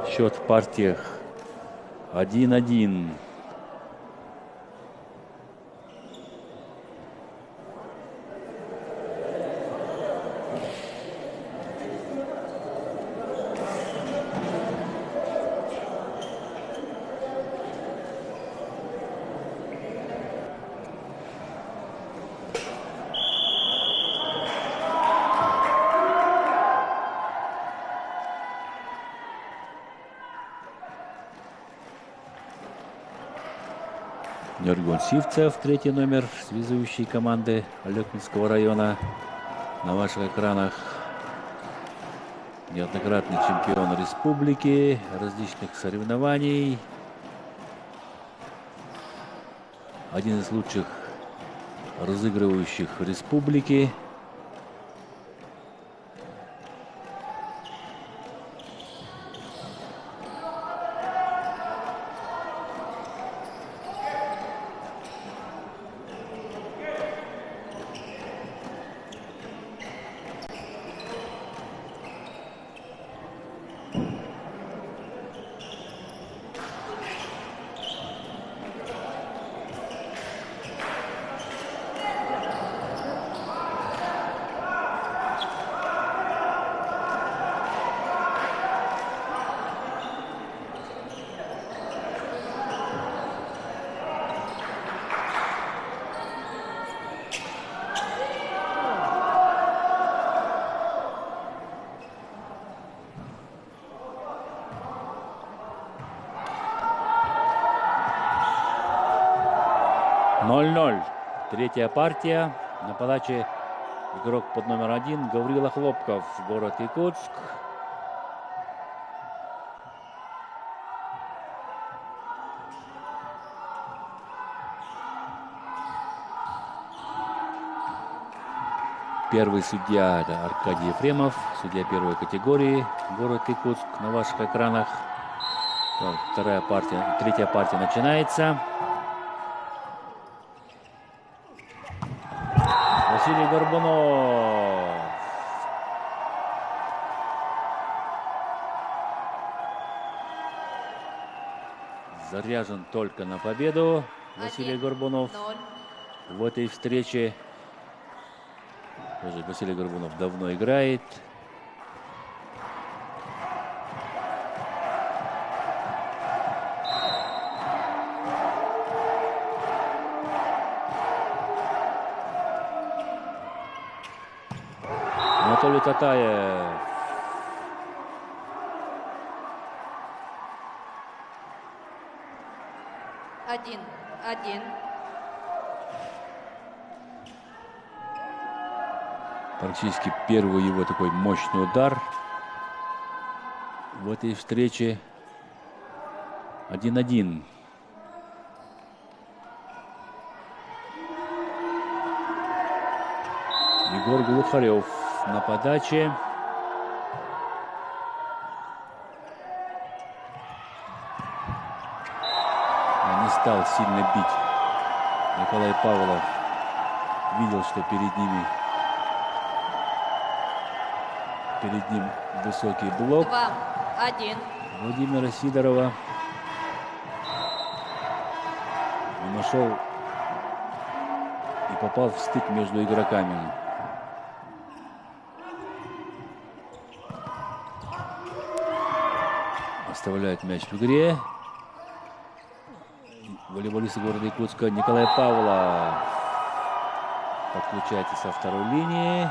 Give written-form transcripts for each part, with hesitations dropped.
Счет в партиях 1-1. Нёргон Сивцев, третий номер, связующий команды Алекминского района. На ваших экранах неоднократный чемпион республики, различных соревнований. Один из лучших разыгрывающих республики. Третья партия. На подаче игрок под номер 1 Гаврила Хлопков, город Якутск. Первый судья — это Аркадий Ефремов, судья первой категории, город Якутск. На ваших экранах третья партия начинается. Василий Горбунов. Заряжен только на победу. Василий Горбунов в этой встрече. Тоже Василий Горбунов давно играет. Анатолий Татаев. Один. Практически первый его такой мощный удар в этой встрече. 1-1. Егор Глухарев на подаче. Не стал сильно бить. Николай Павлов видел, что перед ним высокий блок. 2-1. Владимира Сидорова. Он нашел и попал в стык между игроками. Оставляет мяч в игре. Волейболисты города Якутска Николай Павлов подключается со второй линии.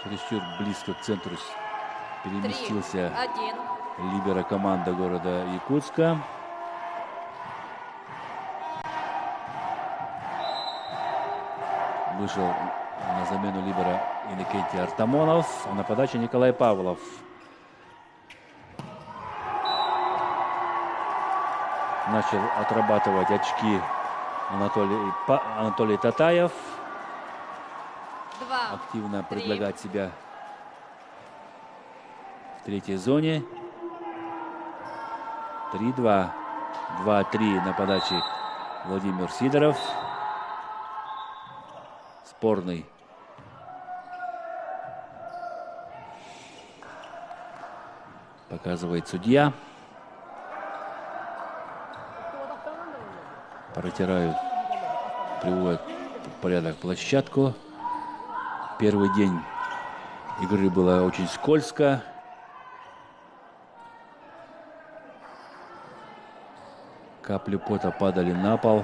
Чересчур близко к центру переместился либеро команда города Якутска. Вышел на замену либеро Иннокентий Артамонов, а на подаче Николай Павлов. Начал отрабатывать очки Анатолий Татаев. Активно предлагать себя в третьей зоне. 3-2. 2-3 на подаче Владимир Сидоров. Спорный Показывает судья. Протирают, приводят в порядок площадку. Первый день игры было очень скользко. Капли пота падали на пол.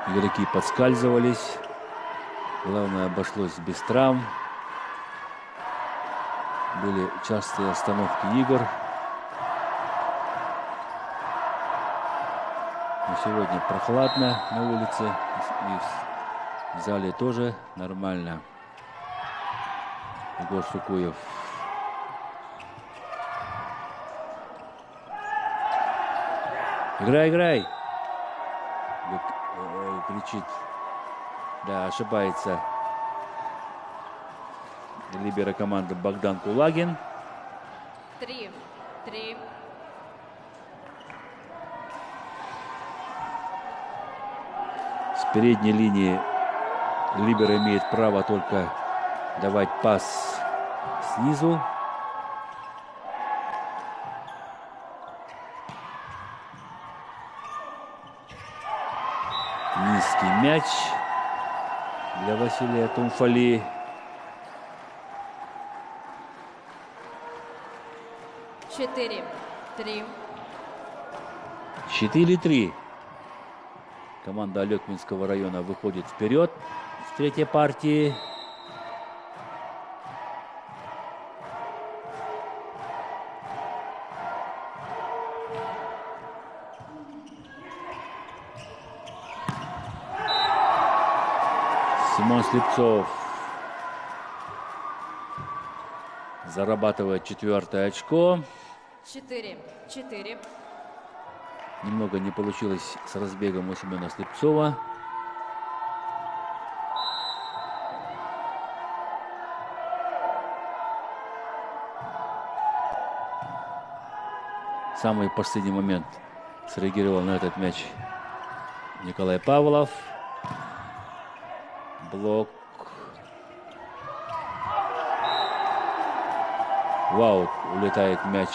Игроки подскальзывались. Главное, обошлось без травм. Были частые остановки игр. Но сегодня прохладно на улице. И в зале тоже нормально. Егор Сукуев. Играй, играй! Кричит. Да, ошибается либеро команды Богдан Кулагин. 3. С передней линии либеро имеет право только давать пас снизу. Низкий мяч для Василия Тумфали. Четыре. 4-3. Команда Алекминского района выходит вперед в третьей партии. Симон Слепцов зарабатывает 4-е очко. 4. Немного не получилось с разбегом у Семена Слепцова. В самый последний момент среагировал на этот мяч Николай Павлов. Блок. В аут улетает мяч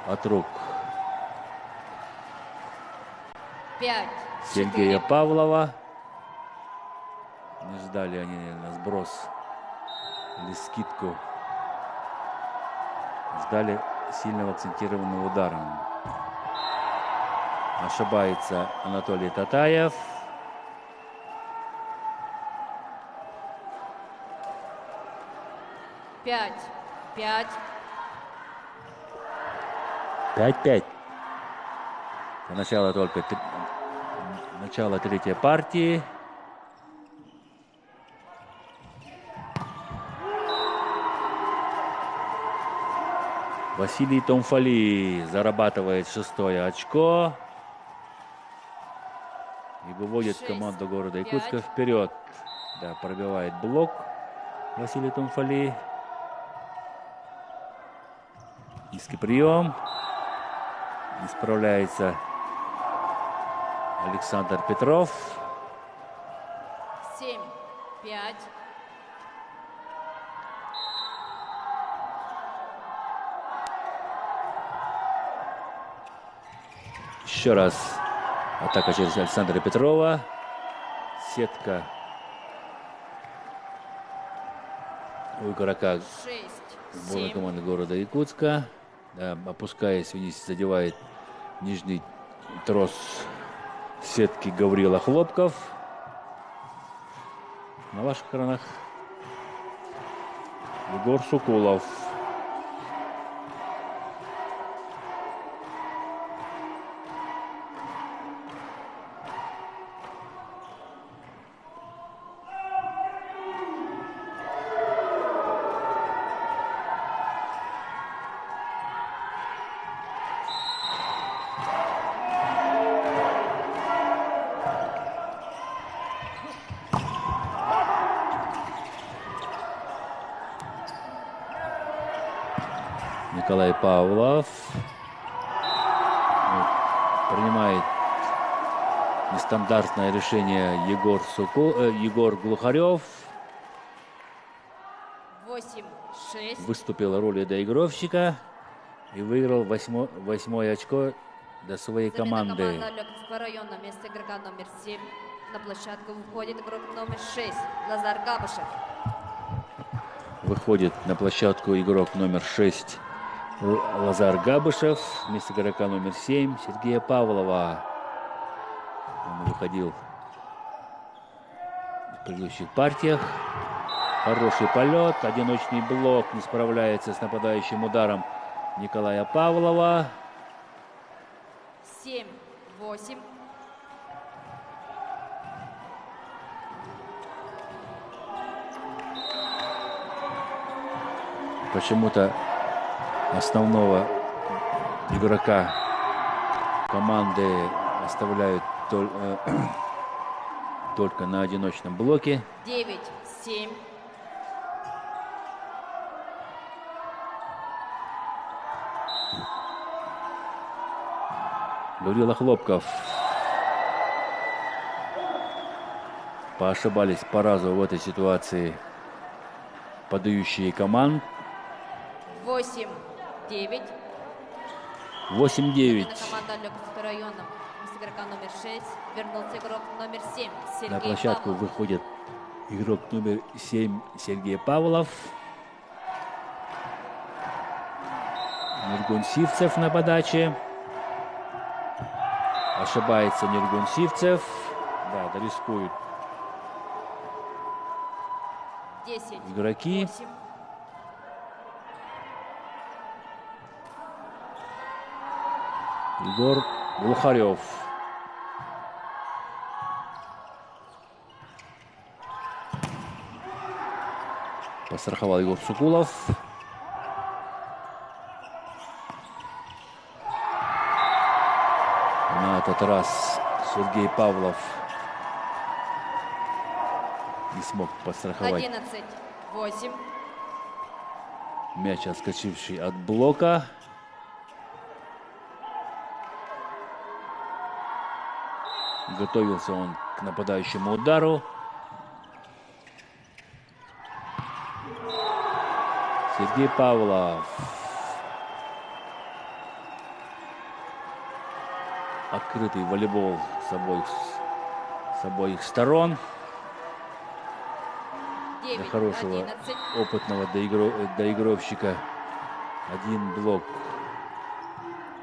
от рук 5. Сергея Павлова. Не ждали они на сброс или скидку. Ждали сильного акцентированного удара. Ошибается Анатолий Татаев. Пять. 5-5. Начало только начало третьей партии. Василий Томфали зарабатывает 6-е очко и выводит 6, команду города Якутска 5. вперед. Да, пробивает блок Василий Томфали. Низкий прием. Не справляется Александр Петров. 7. 5. Еще раз атака через Александра Петрова. Сетка у игрока 6. сборной 7. команды города Якутска. Да, опускаясь вниз, задевает нижний трос сетки Гаврила Хлопков. На ваших экранах Егор Сукулов. Николай Павлов принимает нестандартное решение Егор Глухарев. 8. 6. Выступил в роли доигровщика. и выиграл восьмое очко для своей Замена команды. команда Лёгковского района. Вместо игрока номер 7 на площадку выходит игрок номер 6 Лазар Габышев. Выходит на площадку игрок номер 6 Лазар Габышев вместо игрока номер 7 Сергея Павлова. Он выходил в предыдущих партиях. Хороший полет, одиночный блок, не справляется с нападающим ударом Николая Павлова. 7-8. Почему-то основного игрока команды оставляют только на одиночном блоке. 9-7. Гаврила Хлопков. Поошибались по разу в этой ситуации подающие команд. 8-9. 8-9. Команда Лёгковского района. С игрока номер 6 вернулся игрок номер 7 Сергей На площадку Павлов. выходит игрок номер 7 Сергей Павлов. Нергун Сивцев на подаче. Ошибается Нергун Сивцев. Да, рискуют 10. игроки. 8. Егор Глухарев. Постраховал Егор Сукулов. На этот раз Сергей Павлов не смог подстраховать 11-8. мяч, отскочивший от блока. Готовился он к нападающему удару. Сергей Павлов. Открытый волейбол с обоих сторон. Для хорошего 9-11. опытного доигровщика. Один блок.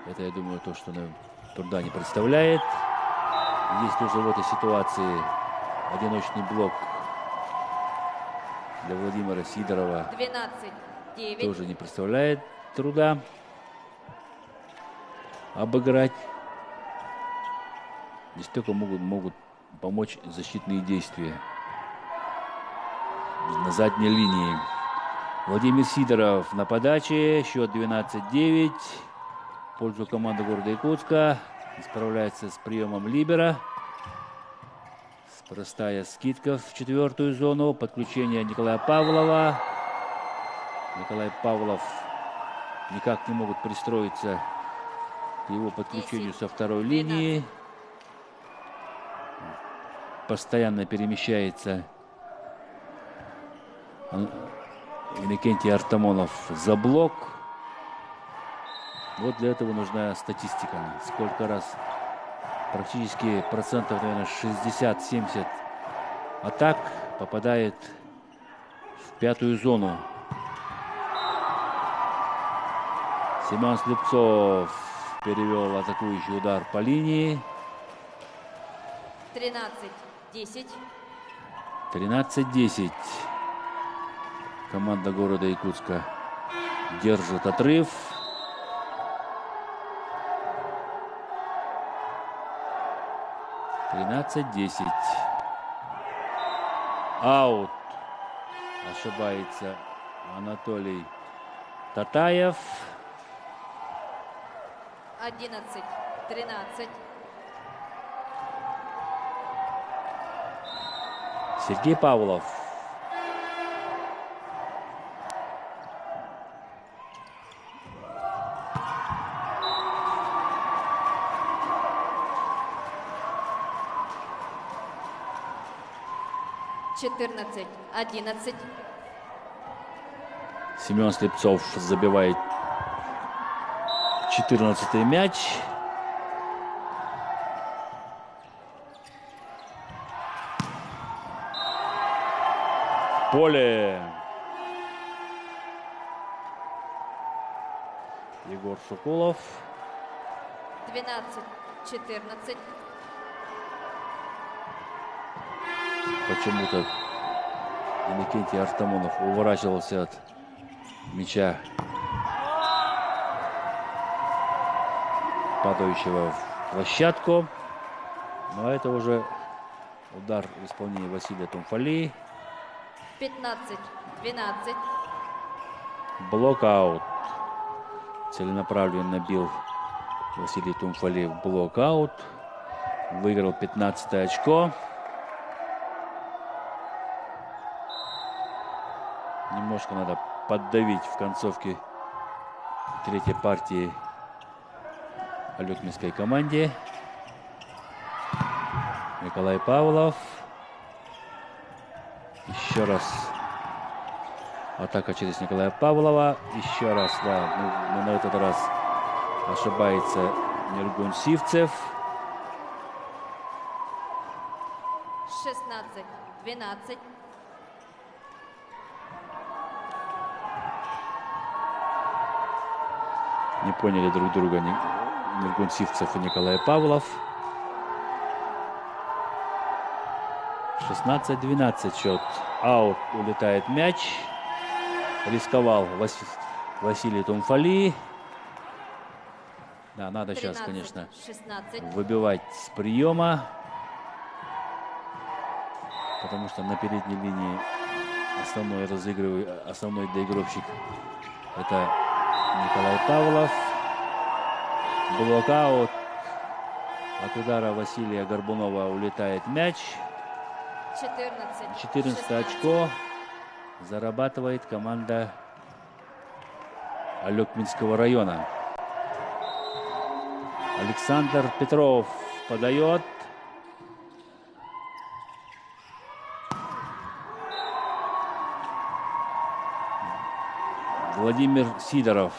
Это, я думаю, то, что нам труда не представляет. Здесь тоже в этой ситуации одиночный блок для Владимира Сидорова 12-9. тоже не представляет труда обыграть. Здесь только могут помочь защитные действия на задней линии. Владимир Сидоров на подаче. Счет 12-9. В пользу команды города Якутска. Справляется с приемом либера. Простая скидка в четвертую зону. Подключение Николая Павлова. Николай Павлов никак не могут пристроиться к его подключению со второй линии. Постоянно перемещается Иннокентий Артамонов за блок. Вот для этого нужна статистика. Сколько раз, практически процентов, наверное, 60-70 атак попадает в пятую зону. Семен Слепцов перевел атакующий удар по линии. 13-10. 13-10. Команда города Якутска держит отрыв. Аут. Ошибается Анатолий Татаев. 11-13. Сергей Павлов. Четырнадцать, 11. Семен Слепцов забивает 14-й мяч. Поле. Егор Соколов. 12-14. Почему-то Иннокентий Артамонов уворачивался от мяча, падающего в площадку. Но это уже удар в исполнении Василия Тумфали. 15-12. Блокаут. Целенаправленно бил Василий Тумфали в блокаут. Выиграл 15-е очко. Немножко надо поддавить в концовке третьей партии Алекминской команде. Николай Павлов. Еще раз атака через Николая Павлова. Еще раз, да, но на этот раз ошибается Нергун Сивцев. 16-12. Не поняли друг друга Нергун Сивцев и Николай Павлов. 16-12 счет. Аут, улетает мяч. Рисковал Василий Тумфали. Да, надо сейчас, конечно, 16. выбивать с приема. Потому что на передней линии основной доигровщик — это Николай Павлов. Блокаут. От удара Василия Горбунова улетает мяч. 14 очко зарабатывает команда Алекминского района. Александр Петров подает. Владимир Сидоров.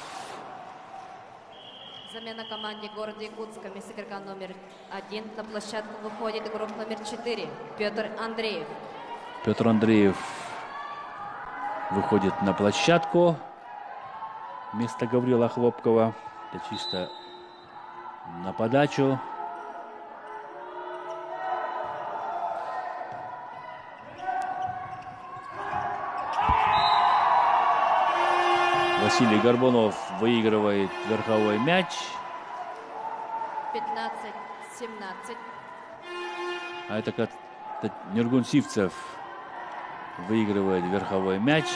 Замена команде города Якутска. Вместо игрока номер 1 на площадку выходит игрок номер 4 Петр Андреев. Петр Андреев выходит на площадку вместо Гаврила Хлопкова. Это чисто на подачу. Василий Горбунов выигрывает верховой мяч. 15-17. А это как Нергун Сивцев выигрывает верховой мяч.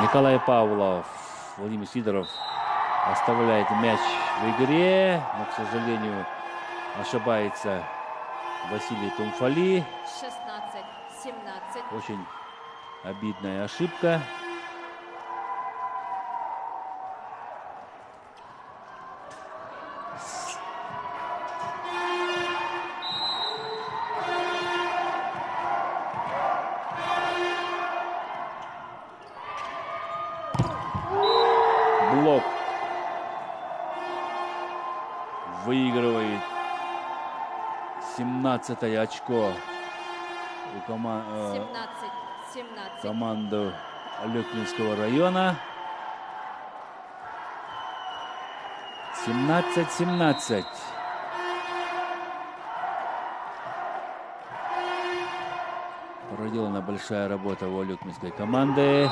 Николай Павлов, Владимир Сидоров оставляет мяч в игре, но, к сожалению, ошибается Василий Тумфали. 16-17. Очень обидная ошибка. Блок выигрывает 17-е очко у 17-17. команды Алекминского района. 17-17. Проделана большая работа у Алекминской команды.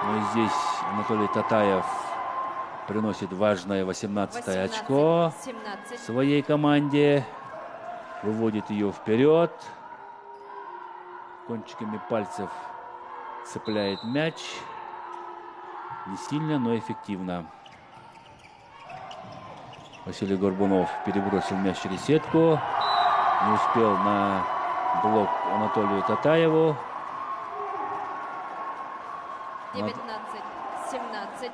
Но и здесь Анатолий Татаев приносит важное 18-е очко 17. своей команде. Выводит ее вперед. Кончиками пальцев цепляет мяч. Не сильно, но эффективно. Василий Горбунов перебросил мяч через сетку. Не успел на Блок Анатолию Татаеву. 19-17.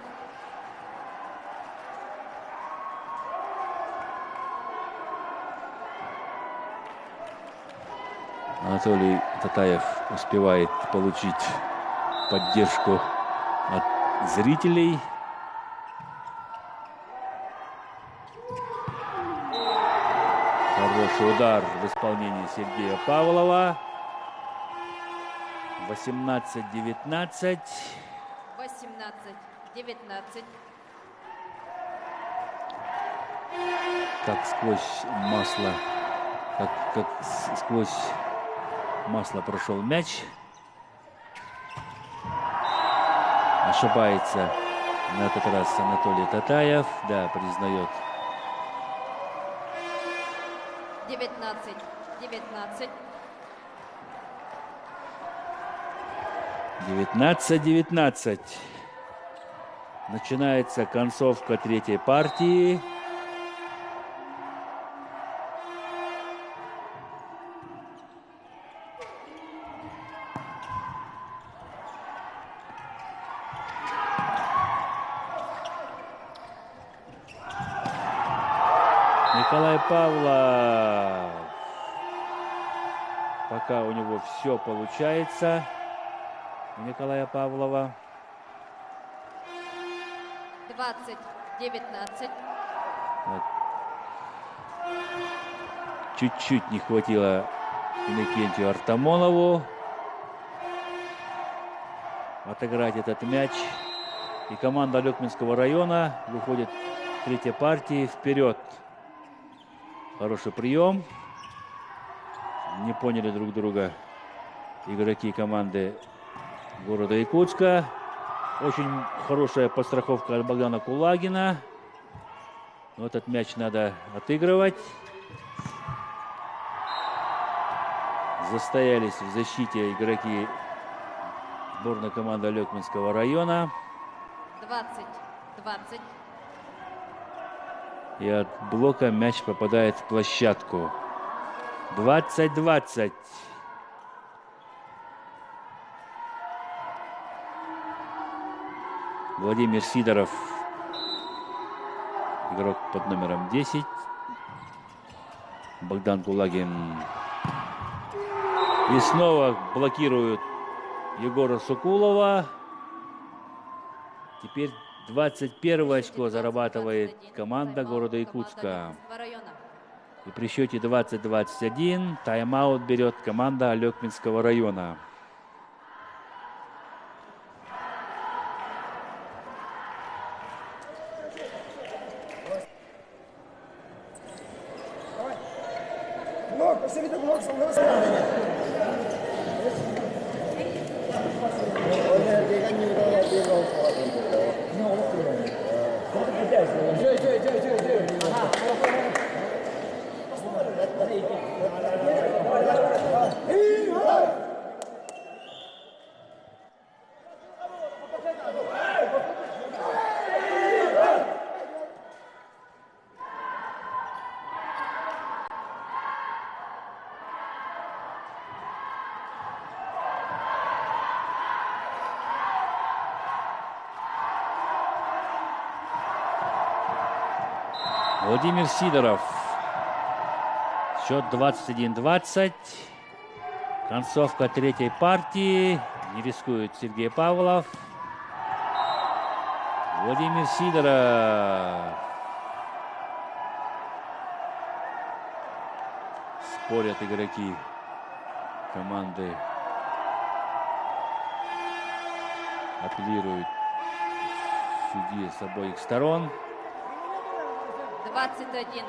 Анатолий Татаев успевает получить поддержку от зрителей. Хороший удар в исполнении Сергея Павлова. 18-19. 18-19. Так сквозь масло, как сквозь масло прошел мяч. Ошибается на этот раз Анатолий Татаев. Да, признает. 19-19. 19-19. Начинается концовка третьей партии. Николай Павлов. Пока у него все получается. У Николая Павлова. 20-19. Вот. Чуть-чуть не хватило Иннокентию Артамонову отыграть этот мяч. И команда Алекминского района выходит в третьей партии вперед. Хороший прием. Не поняли друг друга игроки команды города Якутска. Очень хорошая подстраховка от Богдана Кулагина. Но этот мяч надо отыгрывать. Застоялись в защите игроки сборной команды Алекминского района. 20-20. И от блока мяч попадает в площадку. 20-20. Владимир Сидоров, игрок под номером 10. Богдан Кулагин. И снова блокируют Егора Сукулова. Теперь 21 очко зарабатывает команда города Якутска. И при счете 20-21 тайм-аут берет команда Алекминского района. Владимир Сидоров. Счет 21-20. Концовка третьей партии. Не рискует Сергей Павлов. Владимир Сидоров. Спорят игроки команды. Апеллируют судьи с обоих сторон. 21-21.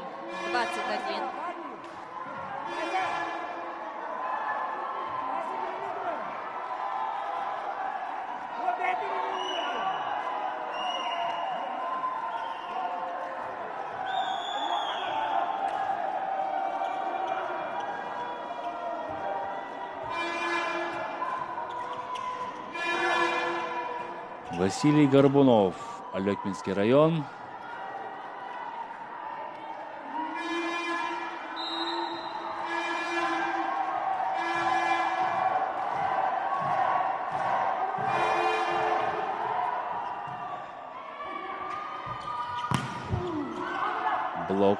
Василий Горбунов, Алекминский район. Блок.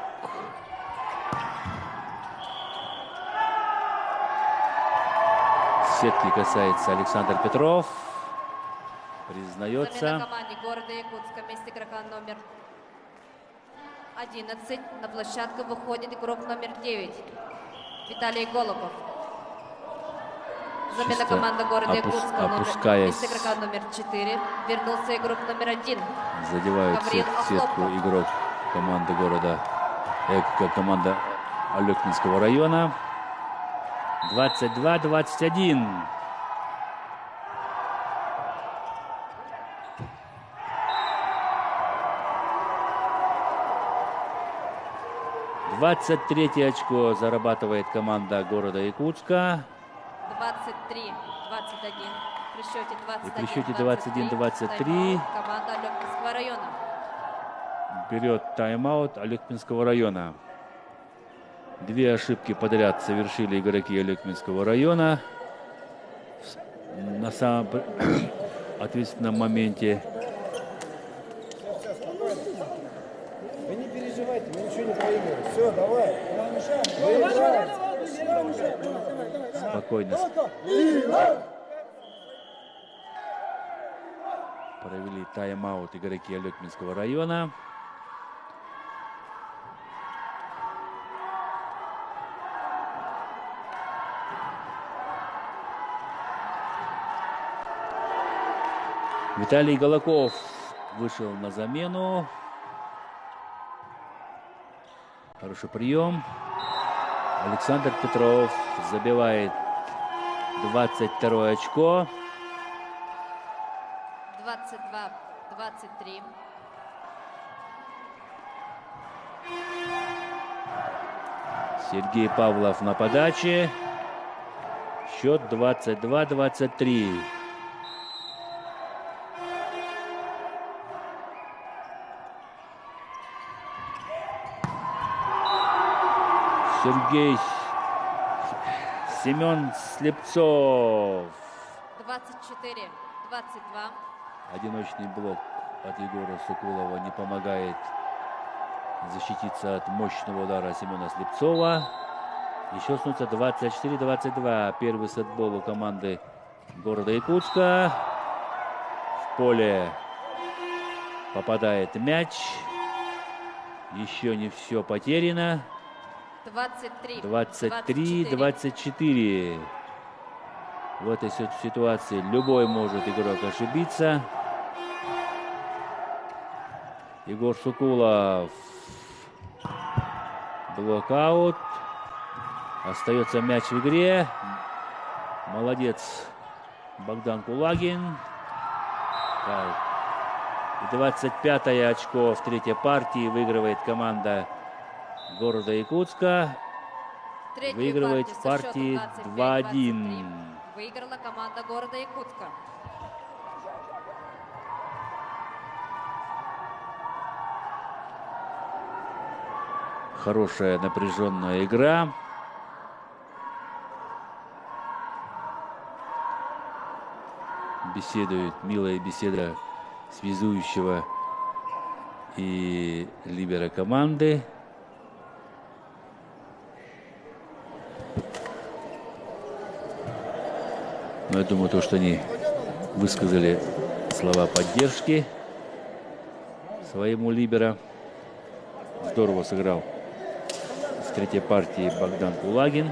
Сетки касается Александр Петров. Признается. Замена команде города Якутска. Вместо игрока номер 11 на площадку выходит игрок номер 9 Виталий Голубов. Замена Чисто команды города Якутска. опускаясь. Вместо игрока номер 4 вернулся игрок номер 1. Задевает Гавриил сетку Охлопов. игрок команды города, команда Алекминского района. 22-21. Двадцать третье очко зарабатывает команда города Якутска. 23-21. При счете 21-23. И при счете 21-23 команда Алекминского района. берет тайм-аут Алекминского района. Две ошибки подряд совершили игроки Алекминского района. На самом ответственном моменте. Вы не переживайте, мы ничего не проиграем. Все, давай. Спокойно. Провели тайм-аут игроки Алекминского района. Виталий Голоков вышел на замену. Хороший прием. Александр Петров забивает 22 очко. 22-23. Сергей Павлов на подаче. Счет 22-23. Семен Слепцов. 24-22. Одиночный блок от Егора Соколова не помогает защититься от мощного удара Семена Слепцова. Еще снуется 24-22. Первый сетбол у команды города Якутска. В поле попадает мяч. Еще не все потеряно. 23-24. В этой ситуации любой может игрок ошибиться. Егор Сукулов. Блокаут. Остается мяч в игре. Молодец Богдан Кулагин. Так. И 25-е очко в третьей партии выигрывает команда города Якутска. Выигрывает в партии 2-1. Выиграла команда города Якутска. Хорошая напряженная игра. Беседует, милая беседа связующего и либера команды. Но я думаю, то, что они высказали слова поддержки своему либера. Здорово сыграл в третьей партии Богдан Кулагин.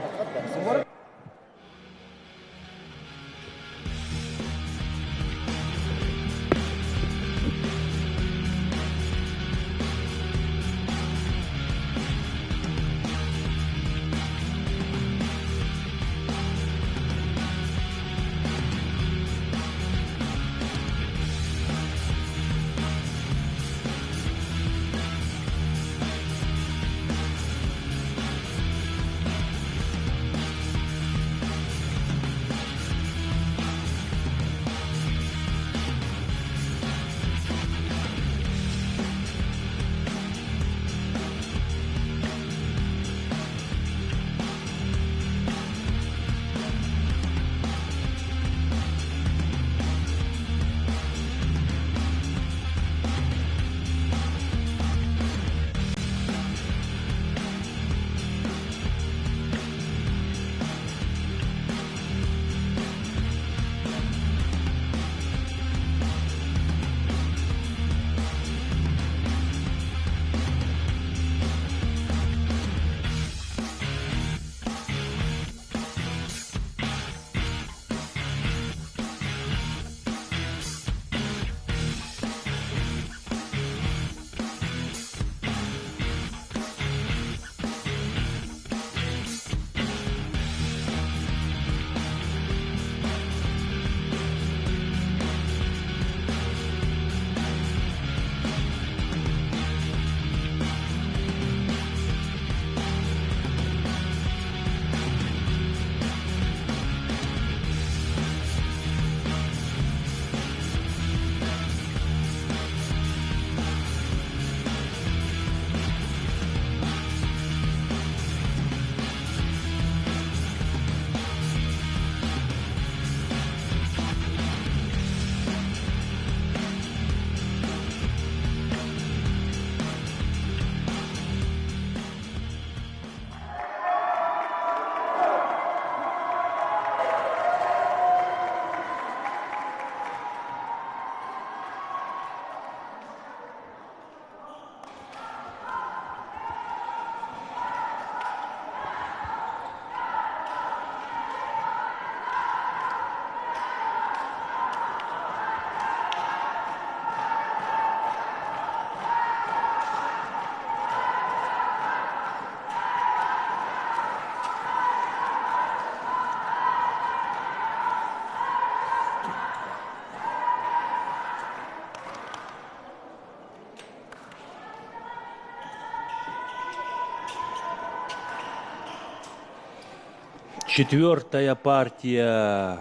Четвертая партия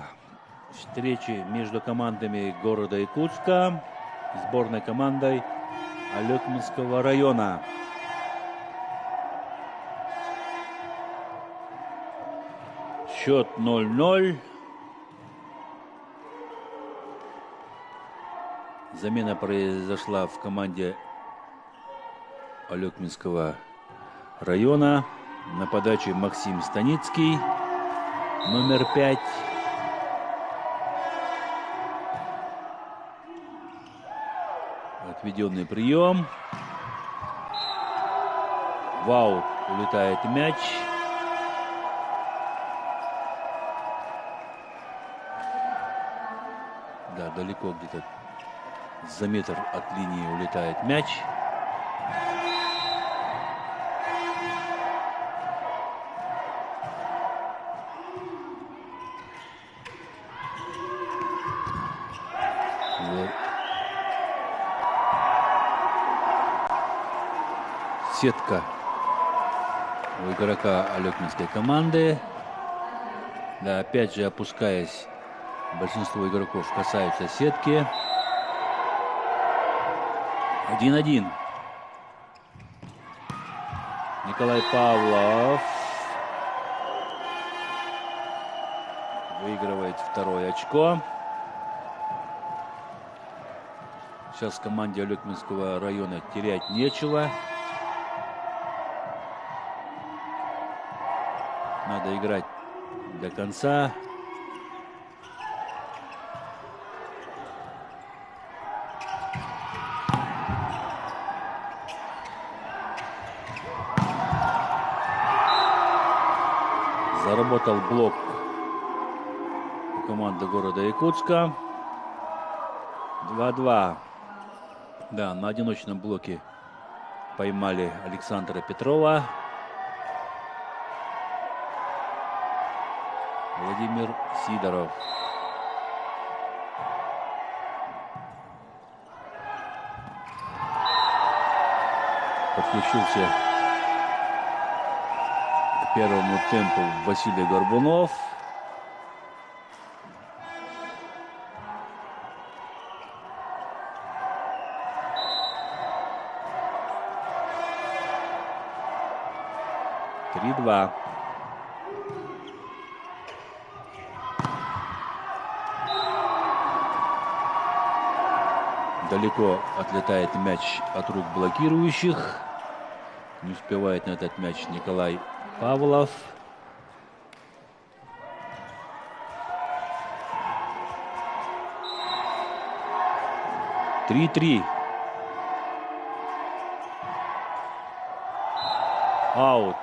встречи между командами города Якутска, сборной командой Алекминского района. Счет 0-0. Замена произошла в команде Алекминского района. На подаче Максим Станицкий, номер 5. Отведенный прием. В аут улетает мяч. Да, далеко где-то за метр от линии улетает мяч. Вот. Сетка у игрока Алекминской команды. Да, опять же, опускаясь, большинство игроков касаются сетки. 1-1. Николай Павлов выигрывает второе очко. Сейчас команде Алекминского района терять нечего. Надо играть до конца. Заработал блок у команды города Якутска. 2-2. Да, на одиночном блоке поймали Александра Петрова. Владимир Сидоров. Подключился к первому темпу Василий Горбунов. Три-два. Далеко отлетает мяч от рук блокирующих. Не успевает на этот мяч Николай Павлов. Три-три. Аут.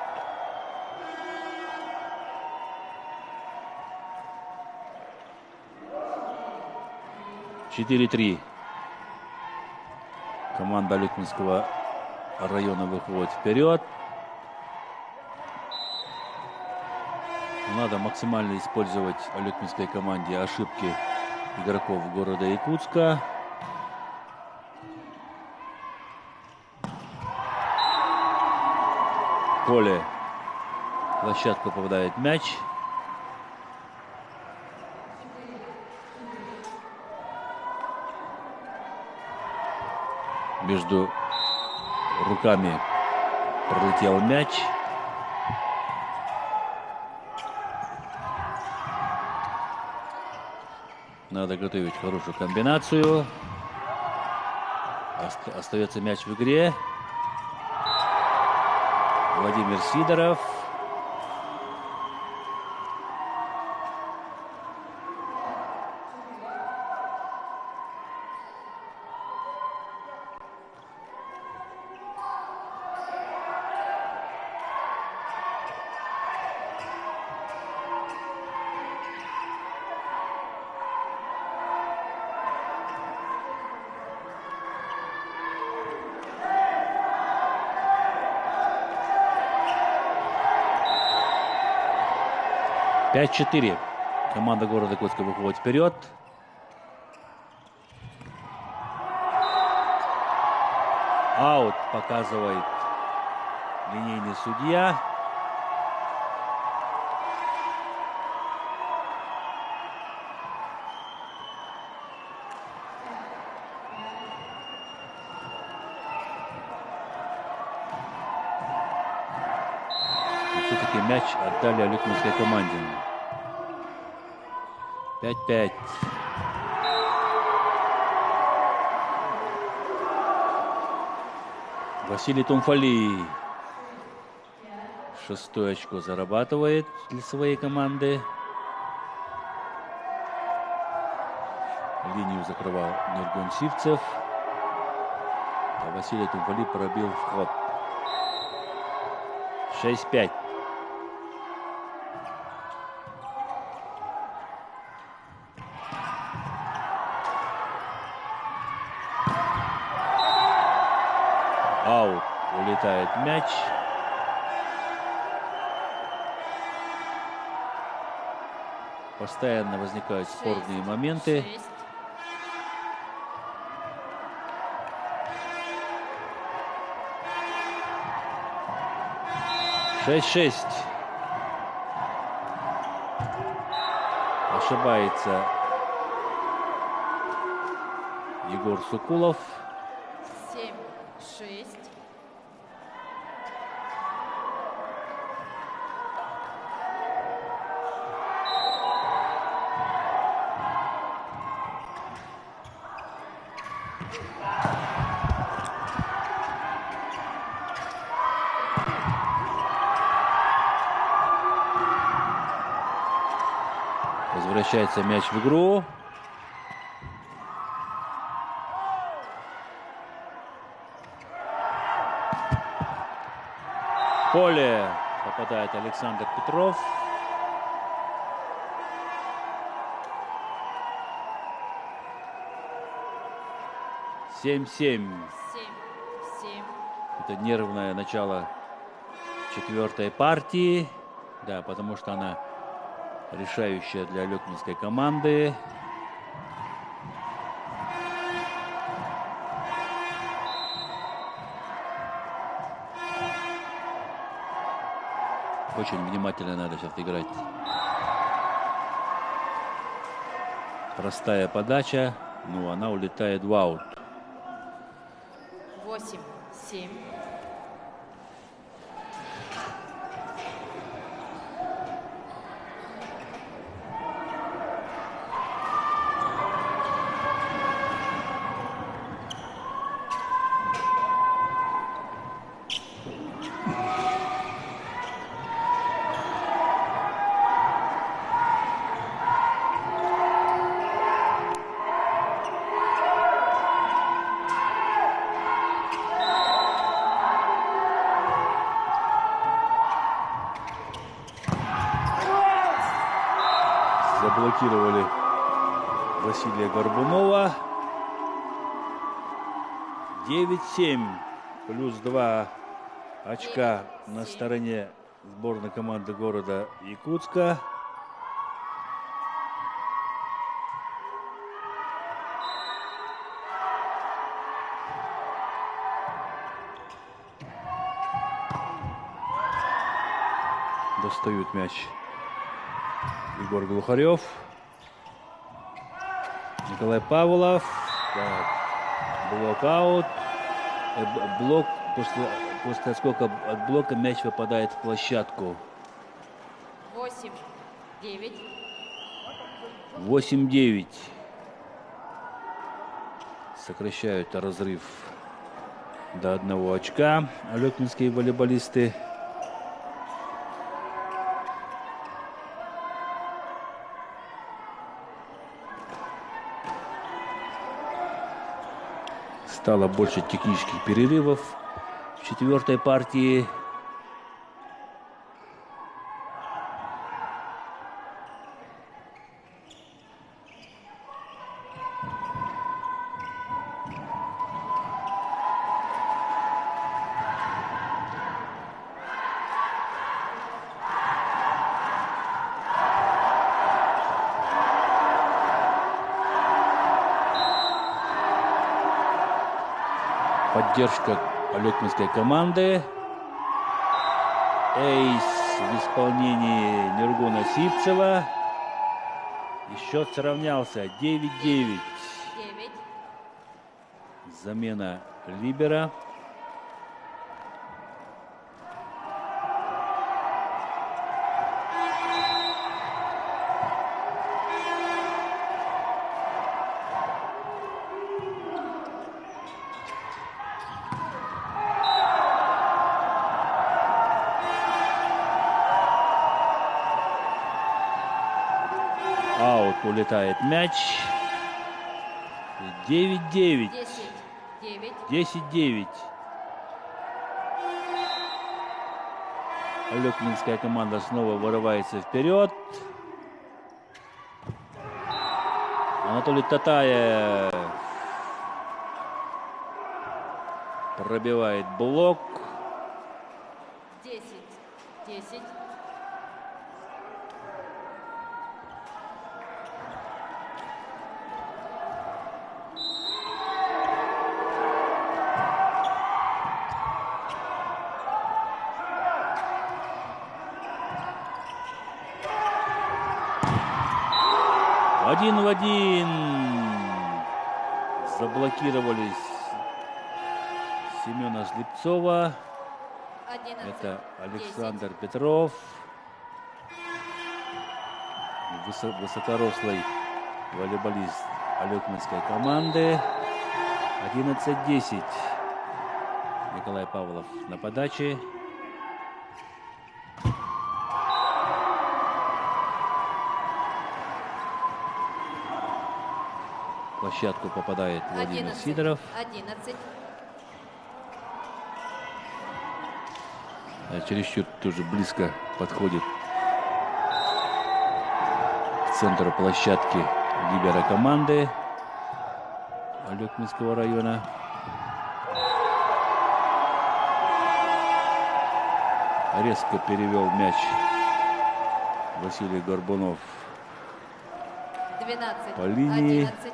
Четыре-три. Команда Алекминского района выходит вперед. Надо максимально использовать Алекминской команде ошибки игроков города Якутска. В поле площадку попадает мяч. Между руками пролетел мяч. Надо готовить хорошую комбинацию. Остается мяч в игре. Владимир Сидоров. Пять-четыре. Команда города Якутска выходит вперед. Аут показывает линейный судья. все-таки мяч отдали алютминской команде. 5-5. Василий Тумфали 6-е очко зарабатывает для своей команды. Линию закрывал Нургун Сивцев. А Василий Тумфали пробил вход. 6-5. Аут. Улетает мяч. Постоянно возникают спорные моменты. 6-6. Ошибается Егор Сукулов. 7-6. Возвращается мяч в игру. В поле попадает Александр Петров. Семь-семь. 7-7. Это нервное начало 4-й партии. Да, потому что она решающая для алютминской команды. Очень внимательно надо сейчас играть. Простая подача, но она улетает в аут. 8-7. Заблокировали Василия Горбунова. 9-7. Плюс 2 очка на стороне сборной команды города Якутска. Достают мяч Егор Глухарев. Николай Павлов. Так. Блокаут. Блок. После отскока от блока мяч выпадает в площадку. 8-9. 8-9. Сокращают разрыв до 1 очка алютминские волейболисты. Стало больше технических перерывов в 4-й партии. Поддержка алютминской команды. Эйс в исполнении Нургуна Сивцева. И счет сравнялся 9-9. 9. Замена либера. площадку улетает мяч. 9-9. 10-9. 10-9. Алекминская команда снова вырывается вперед. Анатолий Татаев пробивает блок. 10-10. Один в один. Заблокировались Семена Слепцова. 11. Это Александр Петров. Высокорослый волейболист Алекминской команды. 11-10. Николай Павлов на подаче. В площадку попадает Владимир 11. Сидоров. 11. Чересчур тоже близко подходит к центру площадки либера команды Алекминского района. Резко перевел мяч Василий Горбунов 12. по линии. 11.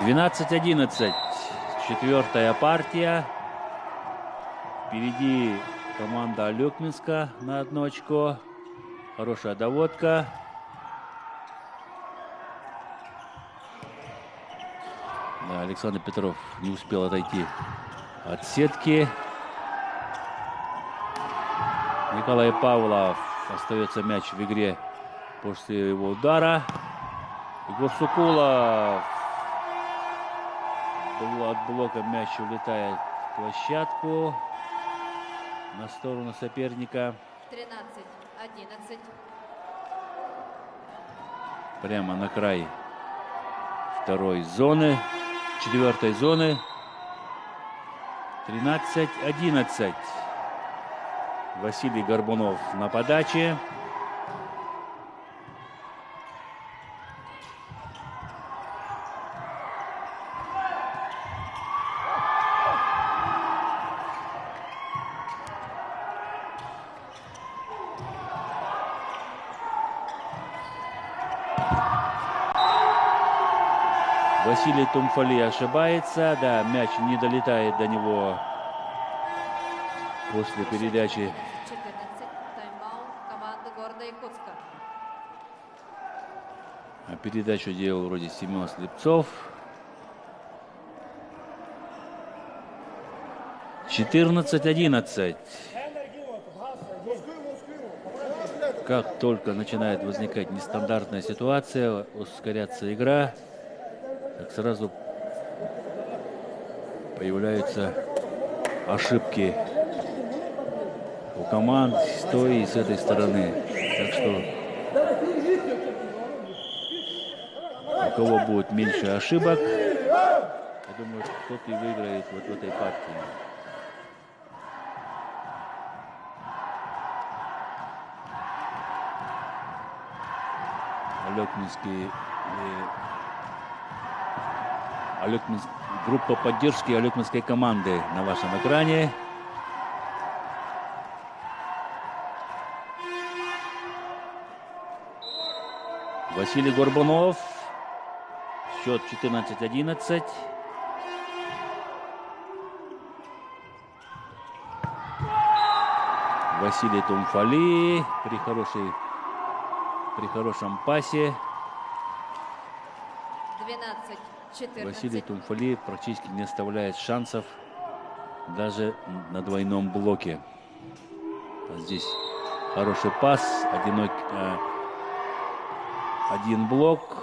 «12-11». Четвертая партия. Впереди команда Алекминска на 1 очко. Хорошая доводка. Да, Александр Петров не успел отойти от сетки. Николай Павлов. Остается мяч в игре после его удара. Егор Сукулов. От блока мяч улетает в площадку на сторону соперника. 13-11. Прямо на край второй зоны, четвертой зоны. 13-11. Василий Горбунов на подаче. Василий Тумфали ошибается. Да, мяч не долетает до него после передачи. 14. Тайм-аут команды города Якутска. А передачу делал вроде Семен Слепцов. 14-11. Как только начинает возникать нестандартная ситуация, ускоряться игра, так сразу появляются ошибки у команд с той и с этой стороны. Так что у кого будет меньше ошибок, я думаю, тот и выиграет вот в этой партии. Группа поддержки Алекминской команды на вашем экране. Василий Горбунов. Счет 14-11. Василий Тумфали при хорошей при хорошем пасе 12-14. Василий Тумфали практически не оставляет шансов даже на двойном блоке. А здесь хороший пас, один блок.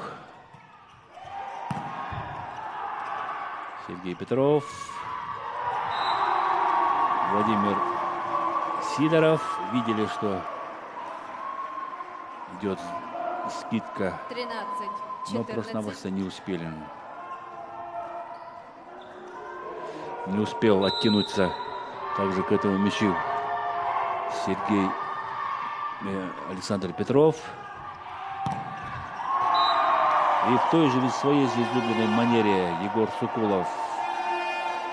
Сергей Петров, Владимир Сидоров. Видели, что идет скидка, 13, но 14. просто-напросто не успели. Не успел оттянуться также к этому мячу Александр Петров. И в той же своей излюбленной манере Егор Сукулов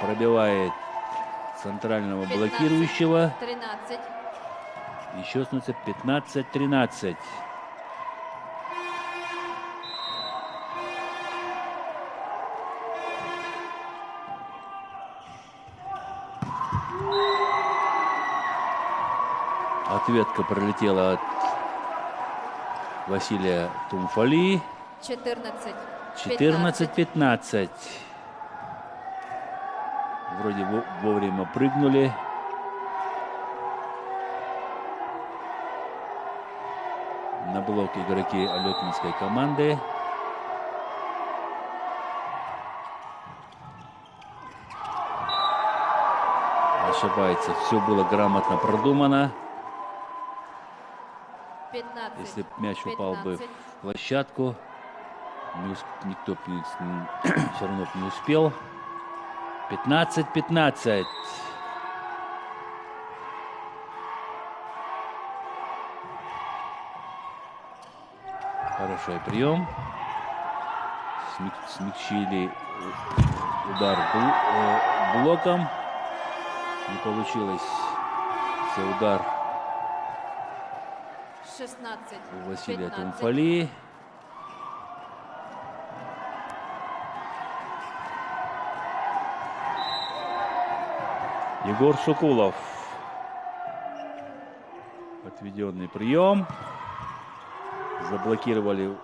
пробивает центрального 15, блокирующего. 13. Еще становится 15-13. Ответка пролетела от Василия Тумфали. 14. 14-15. Вроде вовремя прыгнули. На блок игроки Алекминской команды. Ошибается. Все было грамотно продумано. 15. Если бы мяч упал бы 15. в площадку, никто все равно не успел. 15-15. Хороший прием. Смягчили удар блоком. Не получилось. Удар 16. у Василия 15. Тумфали. Егор Сукулов. Отведенный прием. Заблокировали.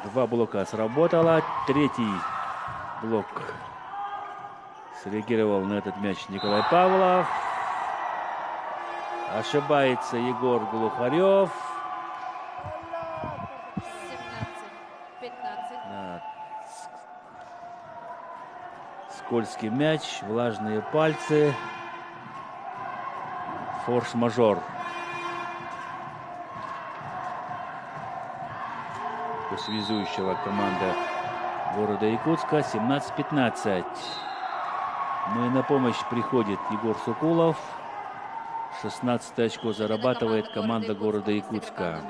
Два блока сработало. Третий блок среагировал на этот мяч Николай Павлов. Ошибается Егор Глухарев. 17. 15. Да. Скользкий мяч, влажные пальцы. Форс-мажор. У связующего команда города Якутска 17-15. Ну и на помощь приходит Егор Сукулов. 16 очко зарабатывает команда города Якутска.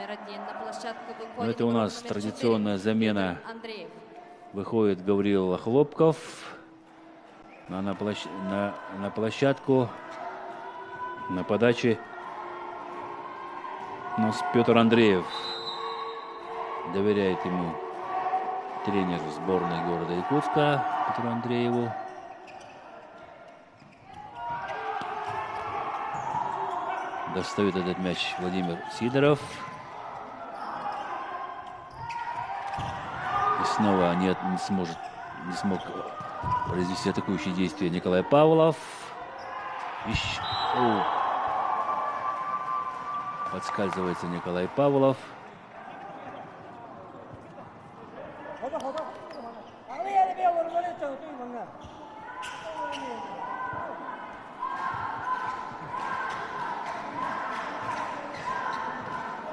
Но это у нас традиционная замена. Выходит Гаврил Хлопков на площадку. На подаче у нас Петр Андреев. Доверяет ему тренер сборной города Якутска Петру Андрееву. Достает этот мяч Владимир Сидоров. И снова не смог произвести атакующие действия Николай Павлов. Подскальзывается Николай Павлов.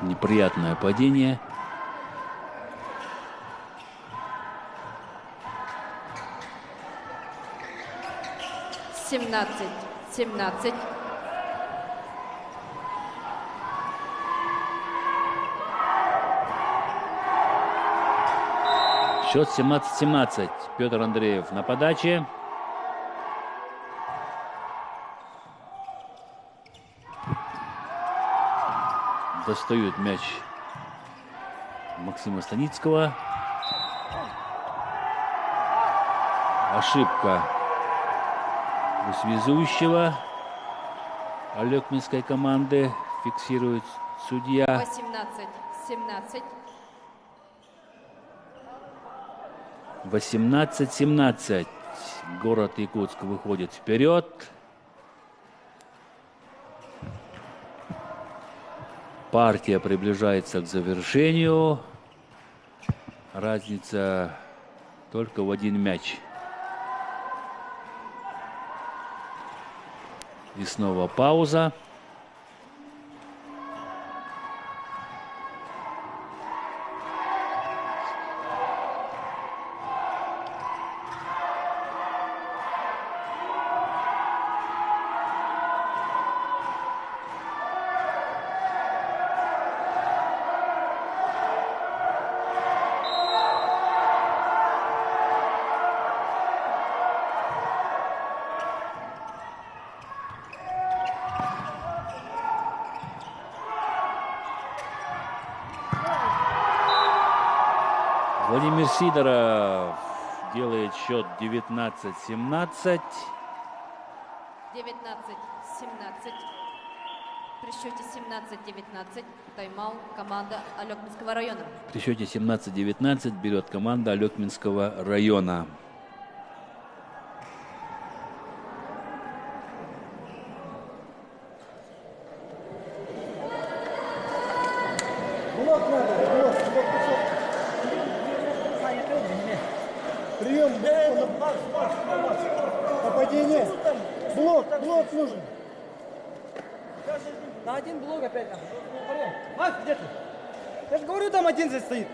Неприятное падение. Семнадцать. 17. Счет 17-17. Петр Андреев на подаче. Достают мяч Максима Станицкого. Ошибка у связующего Алекминской команды. Фиксирует судья. 18-17. 18-17. Город Якутск выходит вперед. Партия приближается к завершению. Разница только в один мяч. И снова пауза. Владимир Сидоров делает счет 19-17. 19-17. При счете 17-19 тайм-аут команда Алекминского района. При счете 17-19 берет команда Алекминского района. Блок надо, блок, блок, блок. Прием, нападение. Блок, блок нужен. На один блок опять там. Макс, где ты? Я же говорю, там один здесь стоит.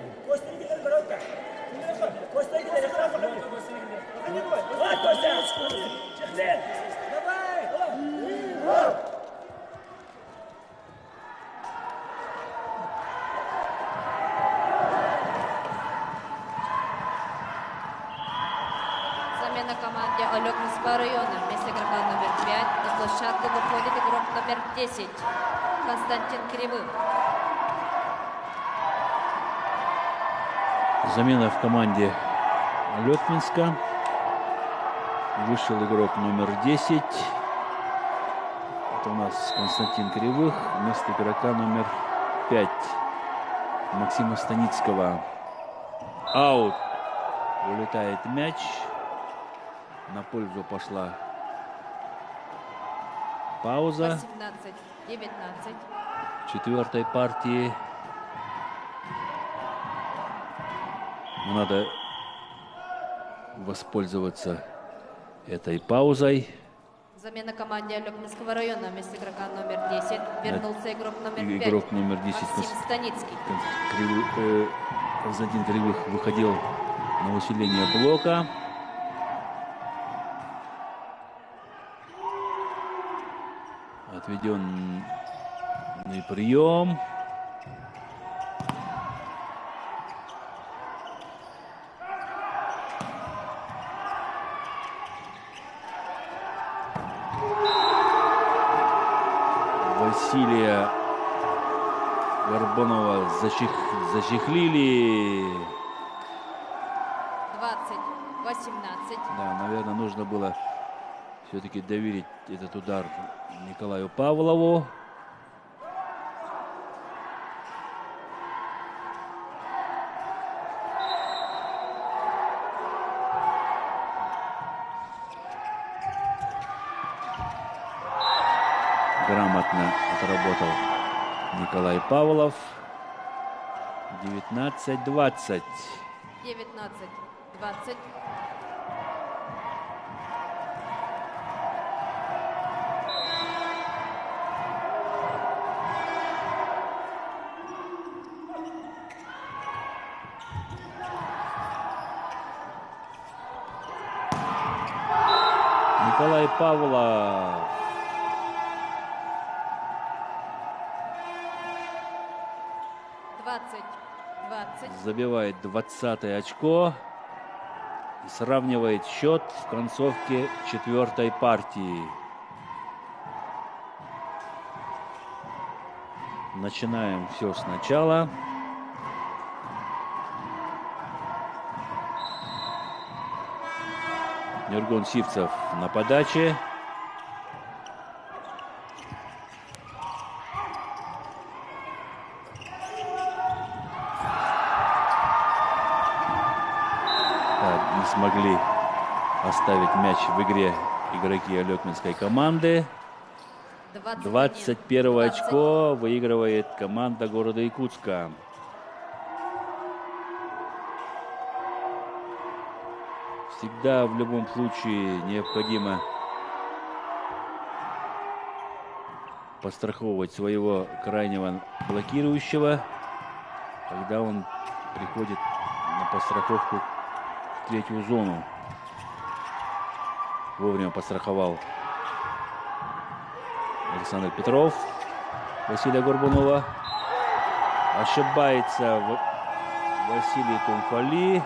Замена команде Алекминского района. Вместо игрока номер 5 на площадку выходит игрок номер 10 Константин Кривых. Замена в команде Алекминска. Вышел игрок номер 10. Это у нас Константин Кривых. Вместо игрока номер 5 Максима Станицкого. Аут. Улетает мяч. На пользу пошла пауза 18-19. четвертой партии. Надо воспользоваться этой паузой. Замена команде Алекминского района. Вместо игрока номер 10 вернулся игрок номер 5 Игрок номер 10 Максим Станицкий. Константин Кривых выходил на усиление блока. Отведенный прием. Василия Горбунова зачехлили. 20-18. Да, наверное, нужно было все-таки доверить этот удар Николаю Павлову. Грамотно отработал Николай Павлов. 19-20. 19-20. Николай Павлов. Забивает 20-е очко и сравнивает счет в концовке четвертой партии. Начинаем все сначала. Нургун Сивцев на подаче. оставить мяч в игре игроки Алекминской команды. 21 очко выигрывает команда города Якутска. Всегда в любом случае необходимо постраховывать своего крайнего блокирующего, когда он приходит на подстраховку в третью зону. Вовремя постраховал Александр Петров Василия Горбунова. Ошибается Василий Тумфали.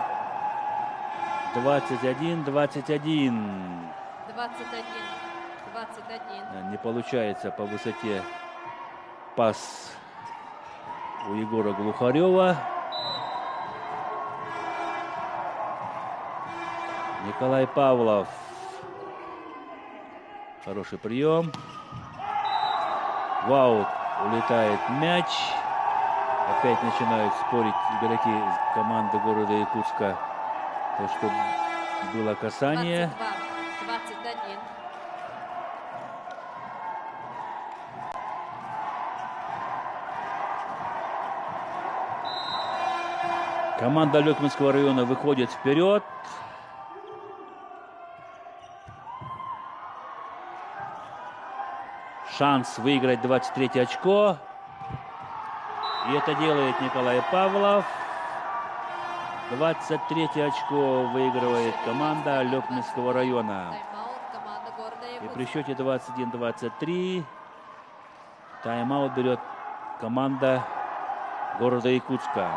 21-21. 21. Не получается по высоте пас у Егора Глухарева. Николай Павлов. Хороший прием. В аут улетает мяч. Опять начинают спорить игроки команды города Якутска. То, что было касание. 22-21. Команда Алекминского района выходит вперед. Шанс выиграть 23 очко. И это делает Николай Павлов. 23 очко выигрывает команда Алекминского района. Тайм-аут команда города И Якутск. при счете 21-23 тайм-аут берет команда города Якутска.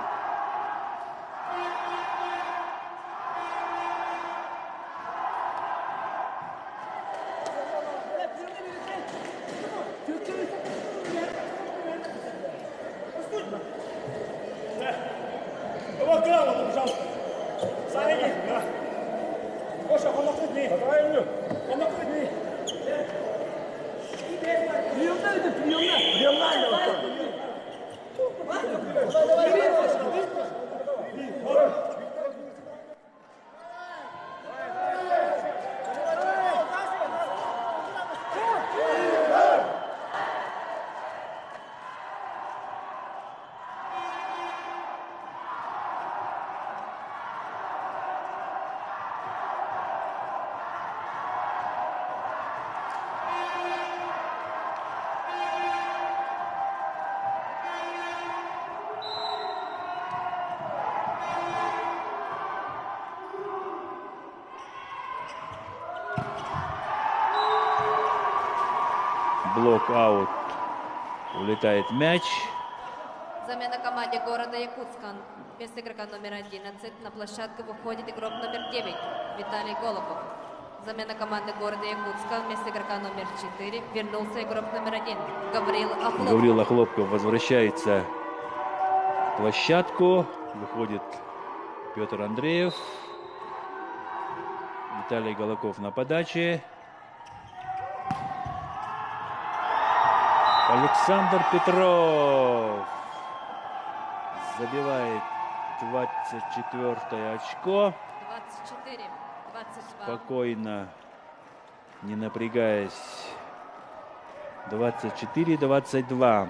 Блок-аут. Улетает мяч. Замена команде города Якутска. Вместо игрока номер 11 на площадку выходит игрок номер 9 Виталий Голубов. Замена команды города Якутска. Вместо игрока номер 4 вернулся игрок номер 1 Гаврил Охлопов. Гаврил Охлопков возвращается в площадку. Выходит Петр Андреев. Виталий Голоков на подаче. Александр Петров забивает 24 очко. 24-22. Спокойно, не напрягаясь. 24-22.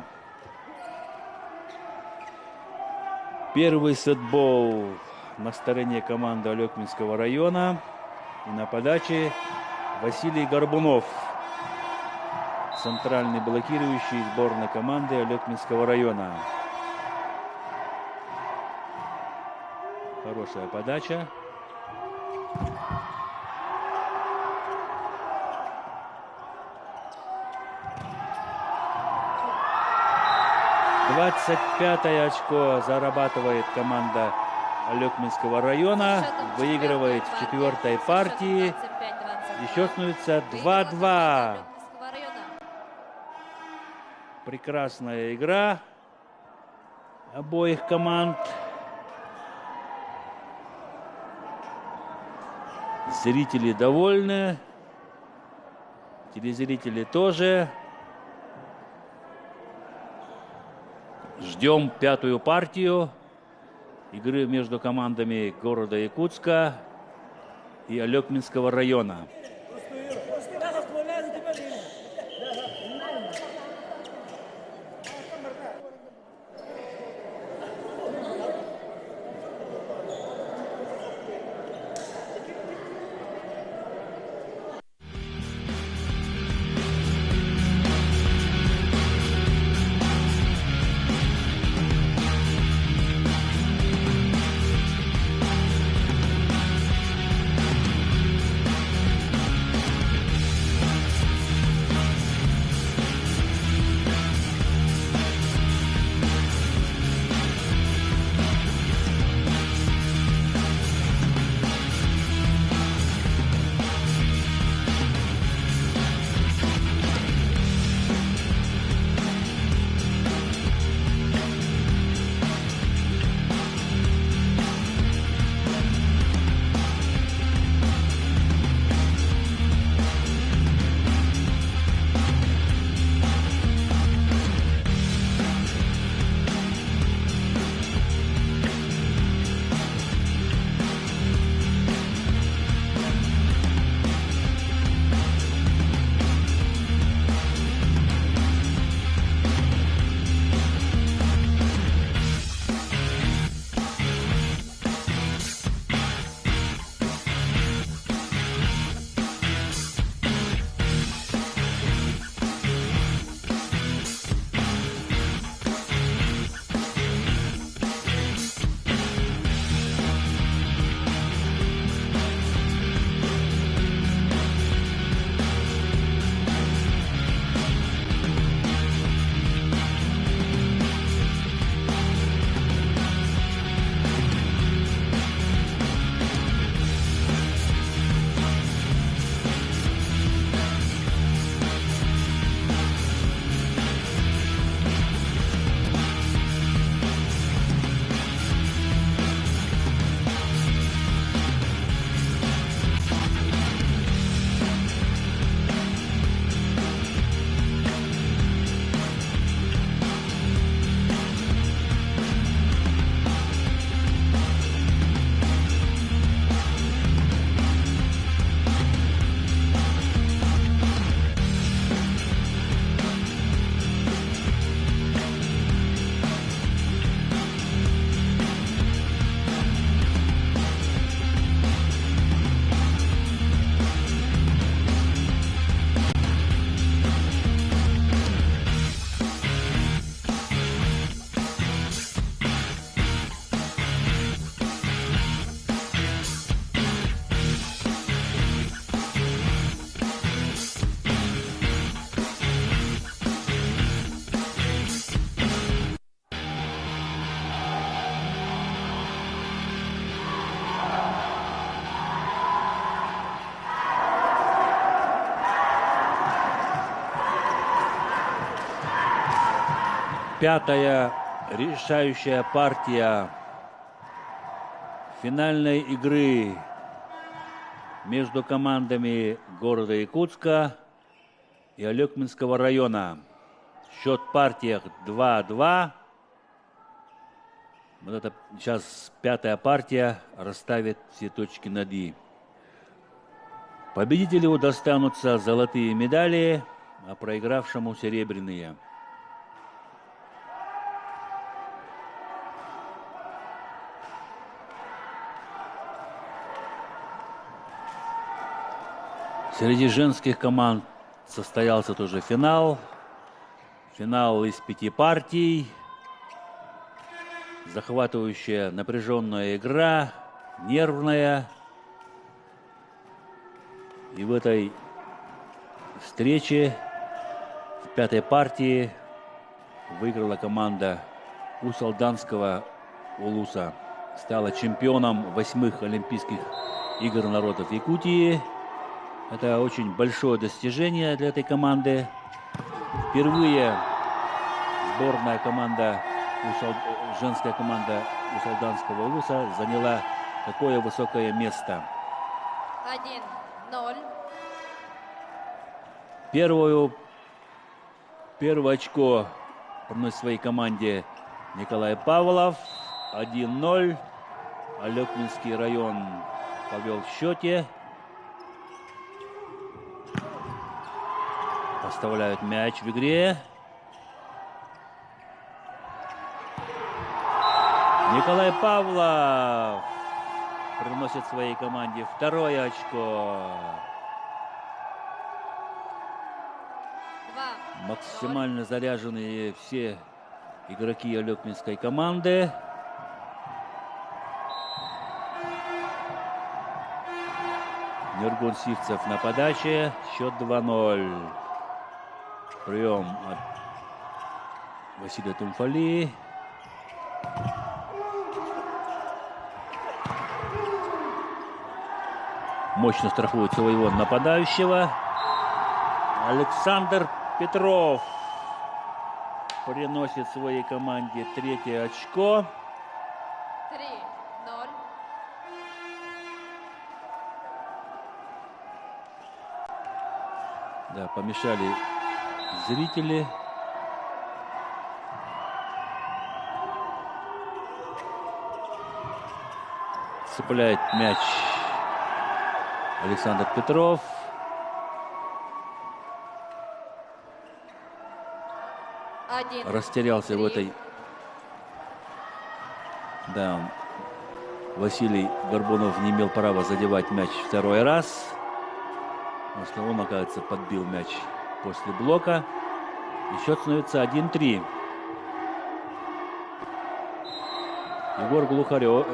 Первый сетбол на стороне команды Алекминского района. И на подаче Василий Горбунов. Центральный блокирующий сборной команды Алекминского района. Хорошая подача. Двадцать 25 очко зарабатывает команда Алекминского района. Выигрывает в четвертой партии. И счет становится 2-2. Прекрасная игра обоих команд. Зрители довольны. Телезрители тоже. Ждем пятую партию игры между командами города Якутска и Алекминского района. Пятая решающая партия финальной игры между командами города Якутска и Алекминского района. Счет в партиях 2-2. Вот это сейчас пятая партия расставит все точки над «и». Победителю достанутся золотые медали, а проигравшему серебряные. Среди женских команд состоялся тоже финал. Финал из 5 партий. Захватывающая, напряженная игра, нервная. И в этой встрече, в 5-й партии, выиграла команда Усалданского Улуса. Стала чемпионом 8-х Олимпийских игр народов Якутии. Это очень большое достижение для этой команды. Впервые сборная команда, женская команда Усалданского Улуса заняла такое высокое место. 1-0. Первое очко приносит своей команде Николай Павлов. 1-0. Алекминский район повел в счете. Оставляют мяч в игре. Николай Павлов приносит своей команде второе очко. 2. Максимально заряженные все игроки алекминской команды. Нургун Сивцев на подаче. Счет 2-0. Прием от Василия Тумфали. Мощно штрафует своего нападающего. Александр Петров приносит своей команде третье очко. 3-0. Да, помешали зрители. Цепляет мяч Александр Петров. Растерялся в этой. Да, Василий Горбунов не имел права задевать мяч второй раз. Потому что он, оказывается, подбил мяч после блока. И счет становится 1-3. Егор Глухарев.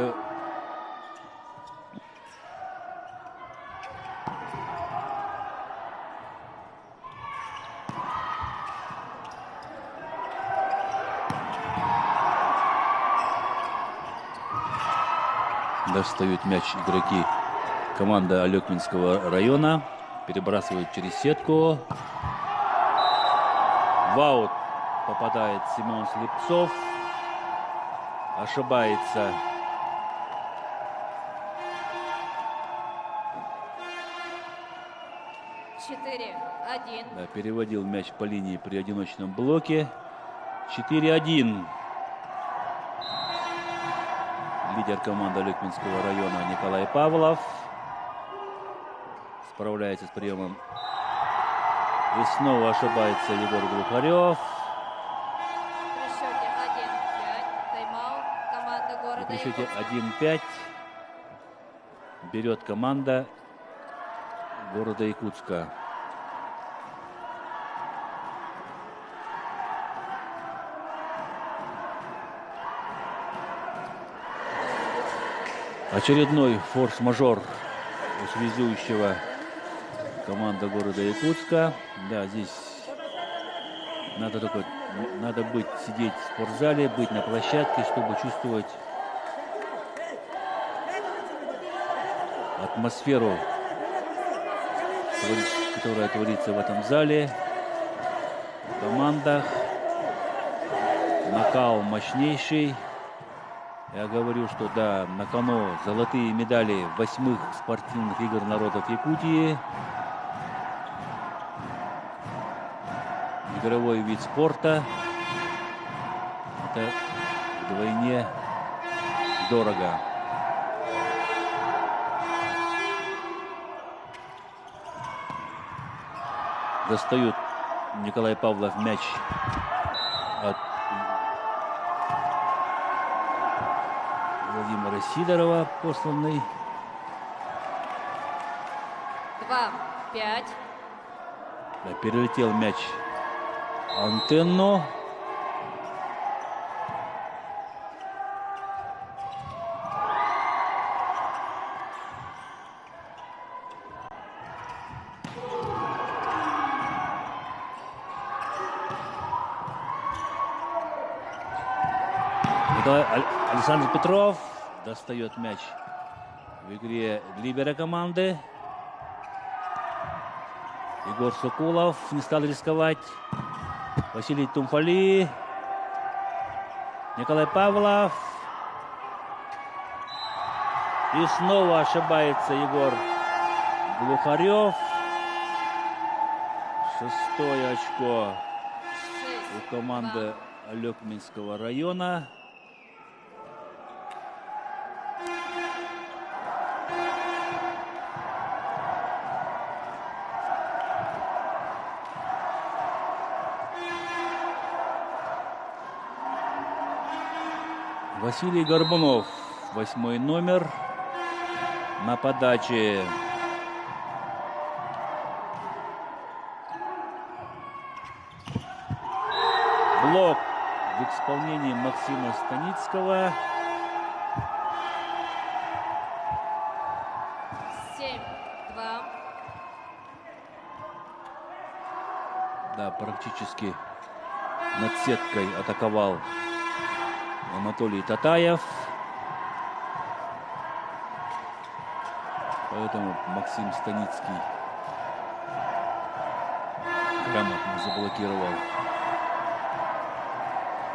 Достают мяч игроки команды Алекминского района. Перебрасывают через сетку. В аут попадает Семен Слепцов. Ошибается да, переводил мяч по линии при одиночном блоке. 4-1. Лидер команды Алекминского района Николай Павлов справляется с приемом. И снова ошибается Егор Глухарев. При счете 1-5. Тайм-аут. Команда И города при счете Якутск. 1-5 берет команда города Якутска. Очередной форс-мажор у связующего команда города Якутска. Да, здесь надо сидеть в спортзале, быть на площадке, чтобы чувствовать атмосферу, которая творится в этом зале, в командах. Накал мощнейший. Я говорю, что да, на кону золотые медали 8-х спортивных игр народов Якутии. Игровой вид спорта. Это вдвойне дорого. Достают Николай Павлов мяч от Владимира Сидорова, посланный. 2-5. Да, перелетел мяч антенну. Александр Петров достает мяч в игре либера команды. Егор Сокулов не стал рисковать. Василий Тумфали. Николай Павлов. И снова ошибается Егор Глухарев. 6-е очко у команды Алекминского района. Василий Горбунов, 8-й номер, на подаче. Блок в исполнении Максима Станицкого. 7-2. Да, практически над сеткой атаковал Анатолий Татаев. Поэтому Максим Станицкий грамотно заблокировал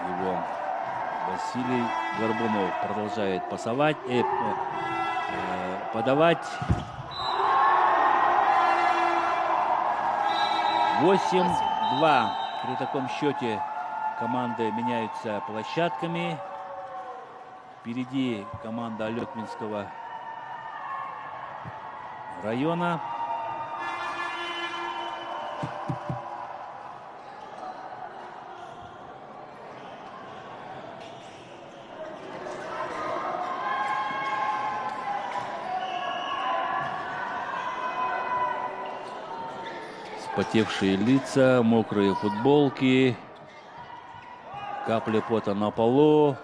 его. Василий Горбунов продолжает пасовать, подавать. 8-2. При таком счете команды меняются площадками. Впереди команда Алекминского района. Вспотевшие лица, мокрые футболки, капли пота на полу.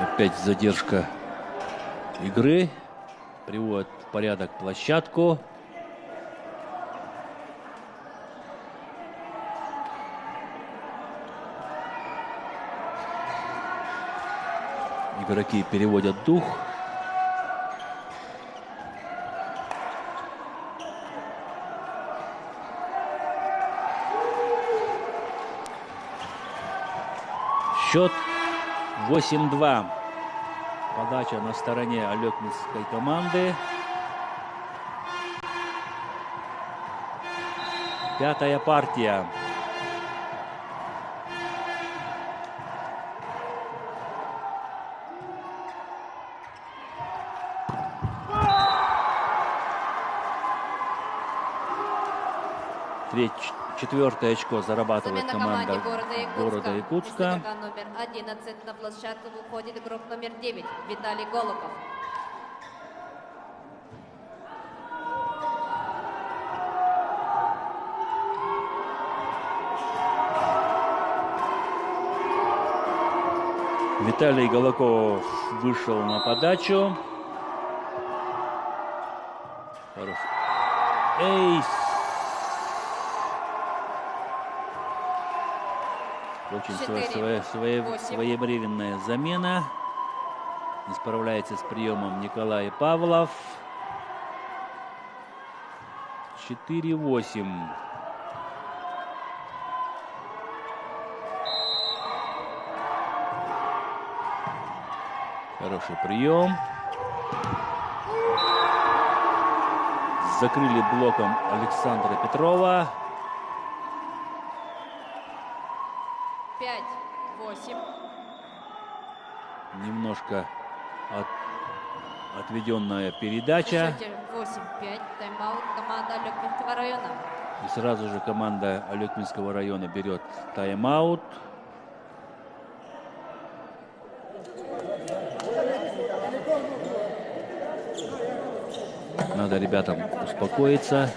Опять задержка игры. Приводит в порядок площадку. Игроки переводят дух. Счет 8-2. Подача на стороне Алекминской команды. Пятая партия. Четвертое очко зарабатывает Замена команда команде города Якутска. Вместо игрока номер 11 на площадку выходит игрок номер 9 Виталий Голубов. Виталий Голоков вышел на подачу. Хорош. Эйс. Очень 4-8. своевременная замена. Не справляется с приемом Николай Павлов. 4-8. Хороший прием. Закрыли блоком Александра Петрова. 5-8. Немножко отведенная передача. В счете 8-5. Тайм-аут команда Алекминского района. И сразу же команда Алекминского района берет тайм-аут. Надо ребятам успокоиться.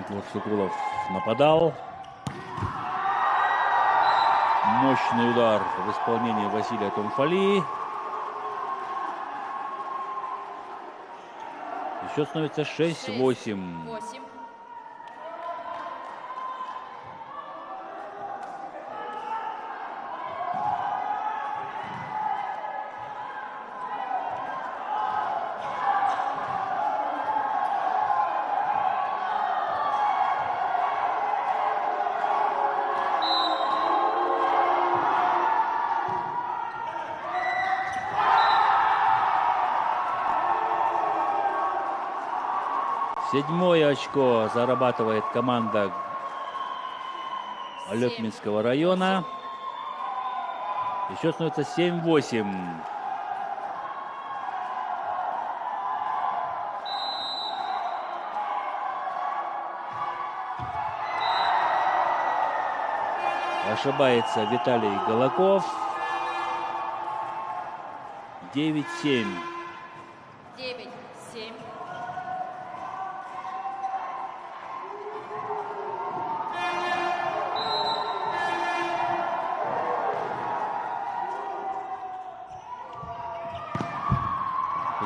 Егор Сукулов нападал. Мощный удар в исполнении Василия Тумфали. Счет становится 6-8. 8. Седьмое очко зарабатывает команда Алекминского района. И счет становится 7-8. Ошибается Виталий Голоков. 9-7. 9-7.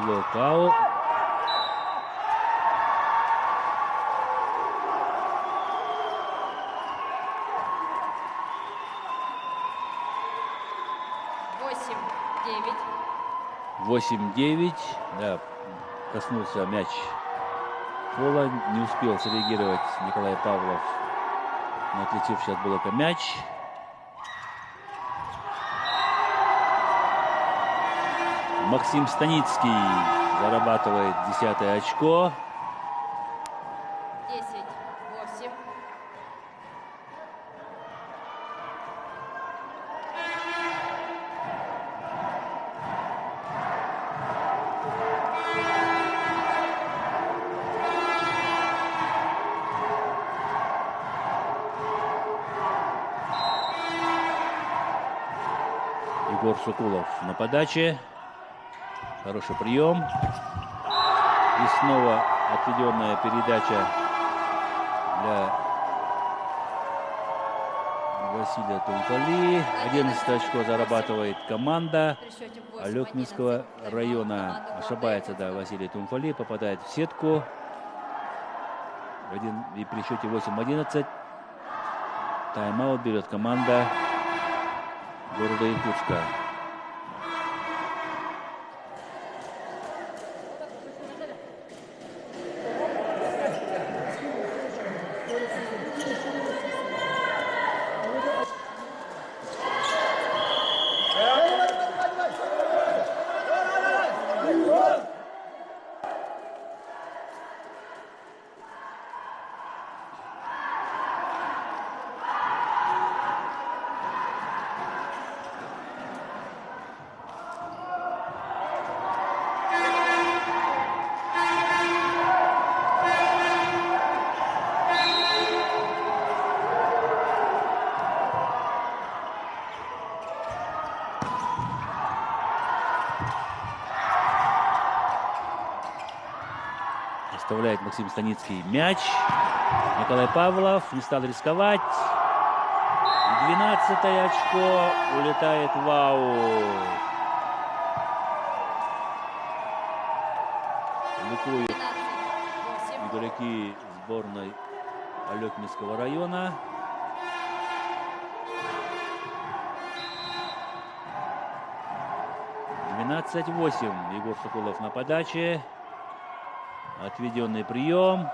Локаут. Восемь, 9. 8-9. Да, коснулся мяч пола. Не успел среагировать Николай Павлов на отлетевший от блока мяч. Максим Станицкий зарабатывает 10-е очко. 10-8. Егор Сокулов на подаче. Хороший прием. И снова отведенная передача для Василия Тумфали. 11 очко зарабатывает команда При счете 8-11 Алекминского района. команда Ошибается, города да, Якутска. Василий Тумфали. Попадает в сетку. И при счете 8-11 тайм-аут берет команда города Якутска. Оставляет Максим Станицкий мяч. Николай Павлов не стал рисковать. 12-е очко улетает в аут. Ликуют 12-8. игроки сборной Алекминского района. Егор Сокулов на подаче. Отведенный прием.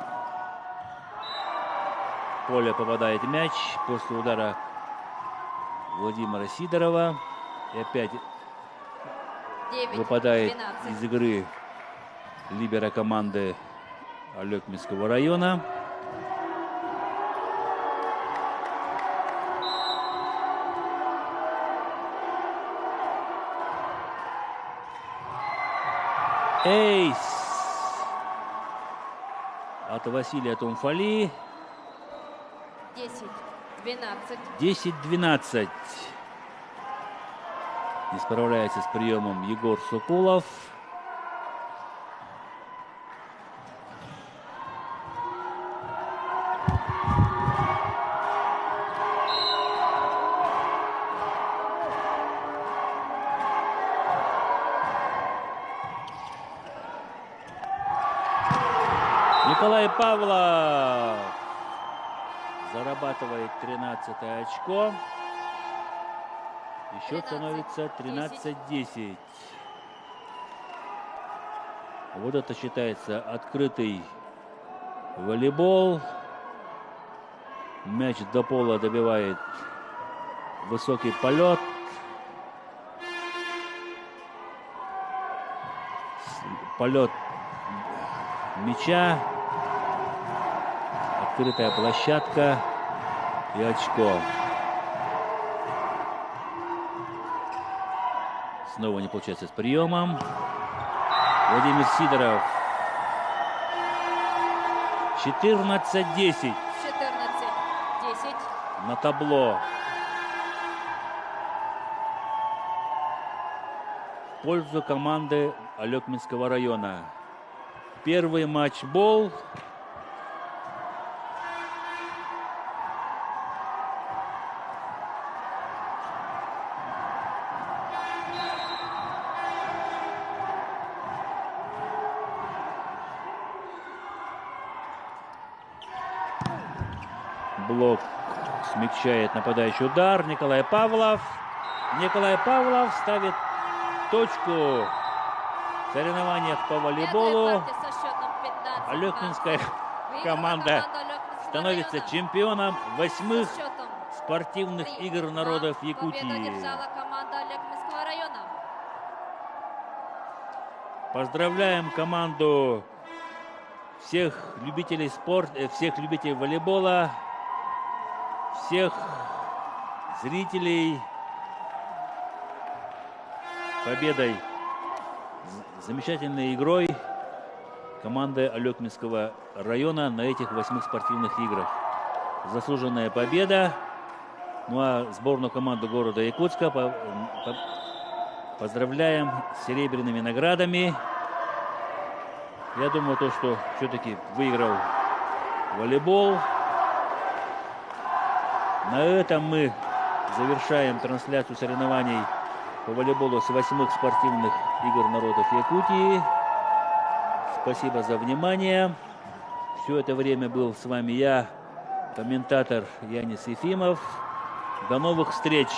В поле попадает мяч после удара Владимира Сидорова. И опять 9, выпадает 12. из игры либеро команды Алекминского района. Эйс от Василия Тумфали. 10-12. 10-12. Не справляется с приемом Егор Сокулов. Николай Павлов зарабатывает 13 очко. И счет становится 13-10. Вот это считается открытый волейбол. Мяч до пола добивает высокий полет. Полет мяча. Открытая площадка и очко. Снова не получается с приемом. Владимир Сидоров. 14-10. 14-10. На табло. В пользу команды Алекминского района. Первый матч-бол. Блок смягчает нападающий удар. Николай Павлов. Николай Павлов ставит точку в соревнованиях по волейболу. Алекминская команда становится чемпионом 8-х спортивных игр народов Якутии. Поздравляем команду всех любителей спорта, всех любителей волейбола, всех зрителей победой, замечательной игрой команды Алекминского района на этих 8 спортивных играх. Заслуженная победа. Ну а сборную команду города Якутска поздравляем с серебряными наградами. Я думаю, то, что все-таки выиграл волейбол. На этом мы завершаем трансляцию соревнований по волейболу с 8-х спортивных игр народов Якутии. Спасибо за внимание. Все это время был с вами я, комментатор Янис Ефимов. До новых встреч!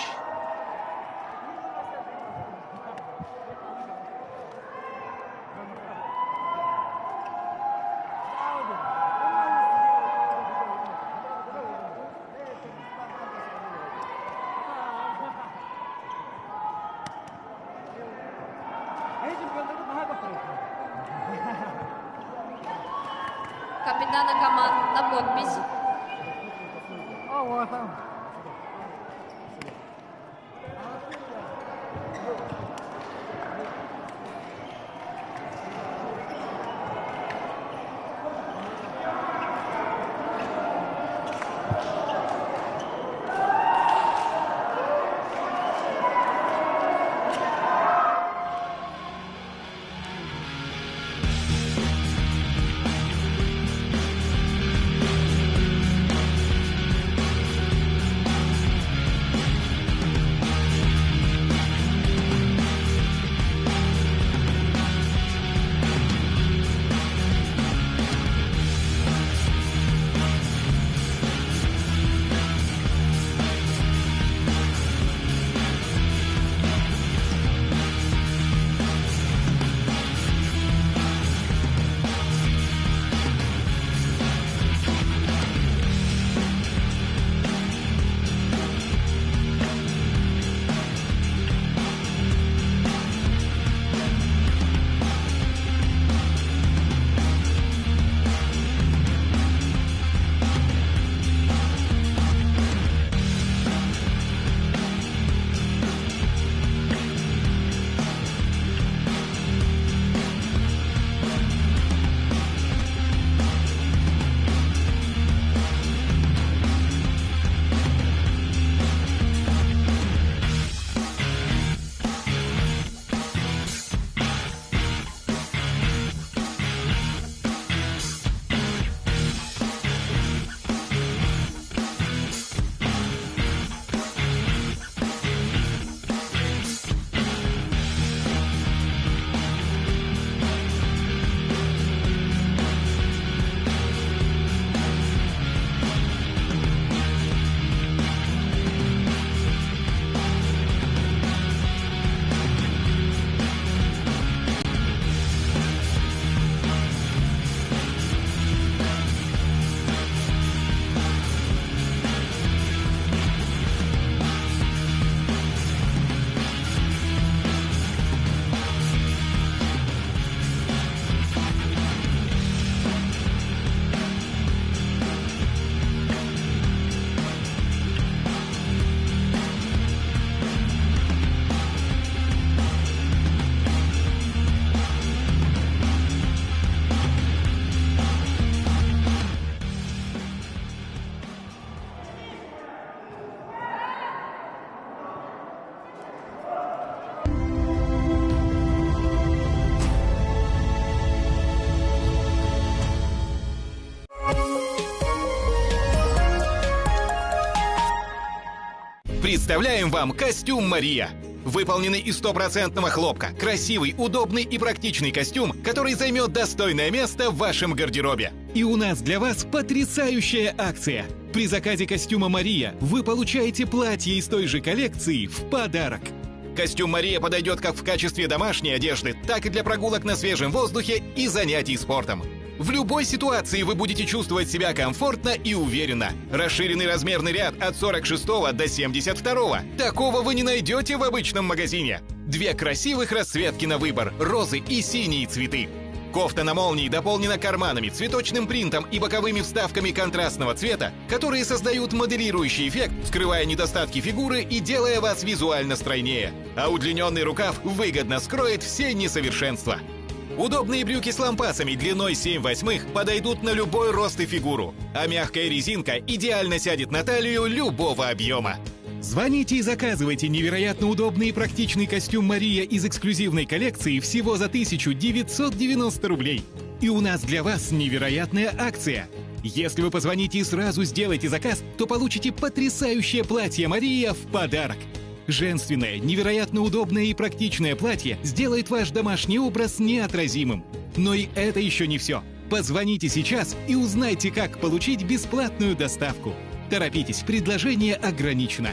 Капитана команд на подпись. Представляем вам костюм Мария. Выполненный из стопроцентного хлопка, красивый, удобный и практичный костюм, который займет достойное место в вашем гардеробе. И у нас для вас потрясающая акция. При заказе костюма Мария вы получаете платье из той же коллекции в подарок. Костюм Мария подойдет как в качестве домашней одежды, так и для прогулок на свежем воздухе и занятий спортом. В любой ситуации вы будете чувствовать себя комфортно и уверенно. Расширенный размерный ряд от 46 до 72. Такого вы не найдете в обычном магазине. 2 красивых расцветки на выбор – розы и синие цветы. Кофта на молнии дополнена карманами, цветочным принтом и боковыми вставками контрастного цвета, которые создают моделирующий эффект, скрывая недостатки фигуры и делая вас визуально стройнее. А удлиненный рукав выгодно скроет все несовершенства. Удобные брюки с лампасами длиной 7/8 подойдут на любой рост и фигуру, а мягкая резинка идеально сядет на талию любого объема. Звоните и заказывайте невероятно удобный и практичный костюм Мария из эксклюзивной коллекции всего за 1990 рублей. И у нас для вас невероятная акция. Если вы позвоните и сразу сделаете заказ, то получите потрясающее платье Мария в подарок. Женственное, невероятно удобное и практичное платье сделает ваш домашний образ неотразимым. Но и это еще не все. Позвоните сейчас и узнайте, как получить бесплатную доставку. Торопитесь, предложение ограничено.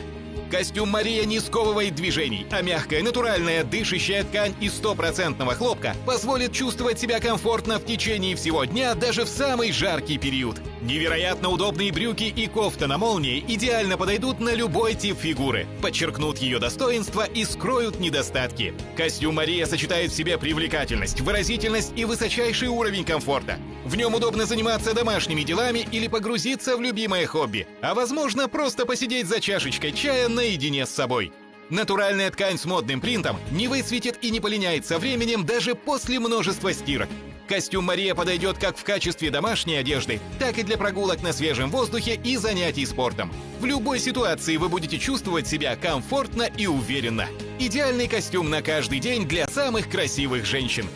Костюм Мария не сковывает движений, а мягкая, натуральная, дышащая ткань из стопроцентного хлопка позволит чувствовать себя комфортно в течение всего дня, даже в самый жаркий период. Невероятно удобные брюки и кофта на молнии идеально подойдут на любой тип фигуры, подчеркнут ее достоинства и скроют недостатки. Костюм Мария сочетает в себе привлекательность, выразительность и высочайший уровень комфорта. В нем удобно заниматься домашними делами или погрузиться в любимое хобби, а возможно просто посидеть за чашечкой чая наедине с собой. Натуральная ткань с модным принтом не высветит и не полиняет со временем даже после множества стирок. Костюм Мария подойдет как в качестве домашней одежды, так и для прогулок на свежем воздухе и занятий спортом. В любой ситуации вы будете чувствовать себя комфортно и уверенно. Идеальный костюм на каждый день для самых красивых женщин.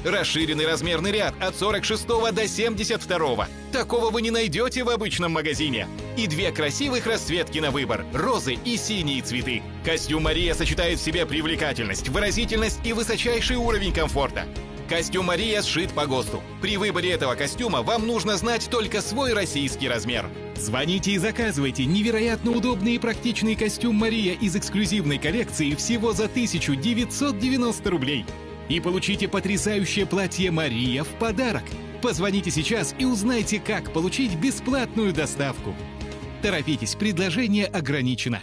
Расширенный размерный ряд от 46 до 72. Такого вы не найдете в обычном магазине. И 2 красивых расцветки на выбор – розы и синие цветы. Костюм Мария сочетает в себе привлекательность, выразительность и высочайший уровень комфорта. Костюм Мария сшит по ГОСТу. При выборе этого костюма вам нужно знать только свой российский размер. Звоните и заказывайте невероятно удобный и практичный костюм Мария из эксклюзивной коллекции всего за 1990 рублей. И получите потрясающее платье Мария в подарок. Позвоните сейчас и узнайте, как получить бесплатную доставку. Торопитесь, предложение ограничено.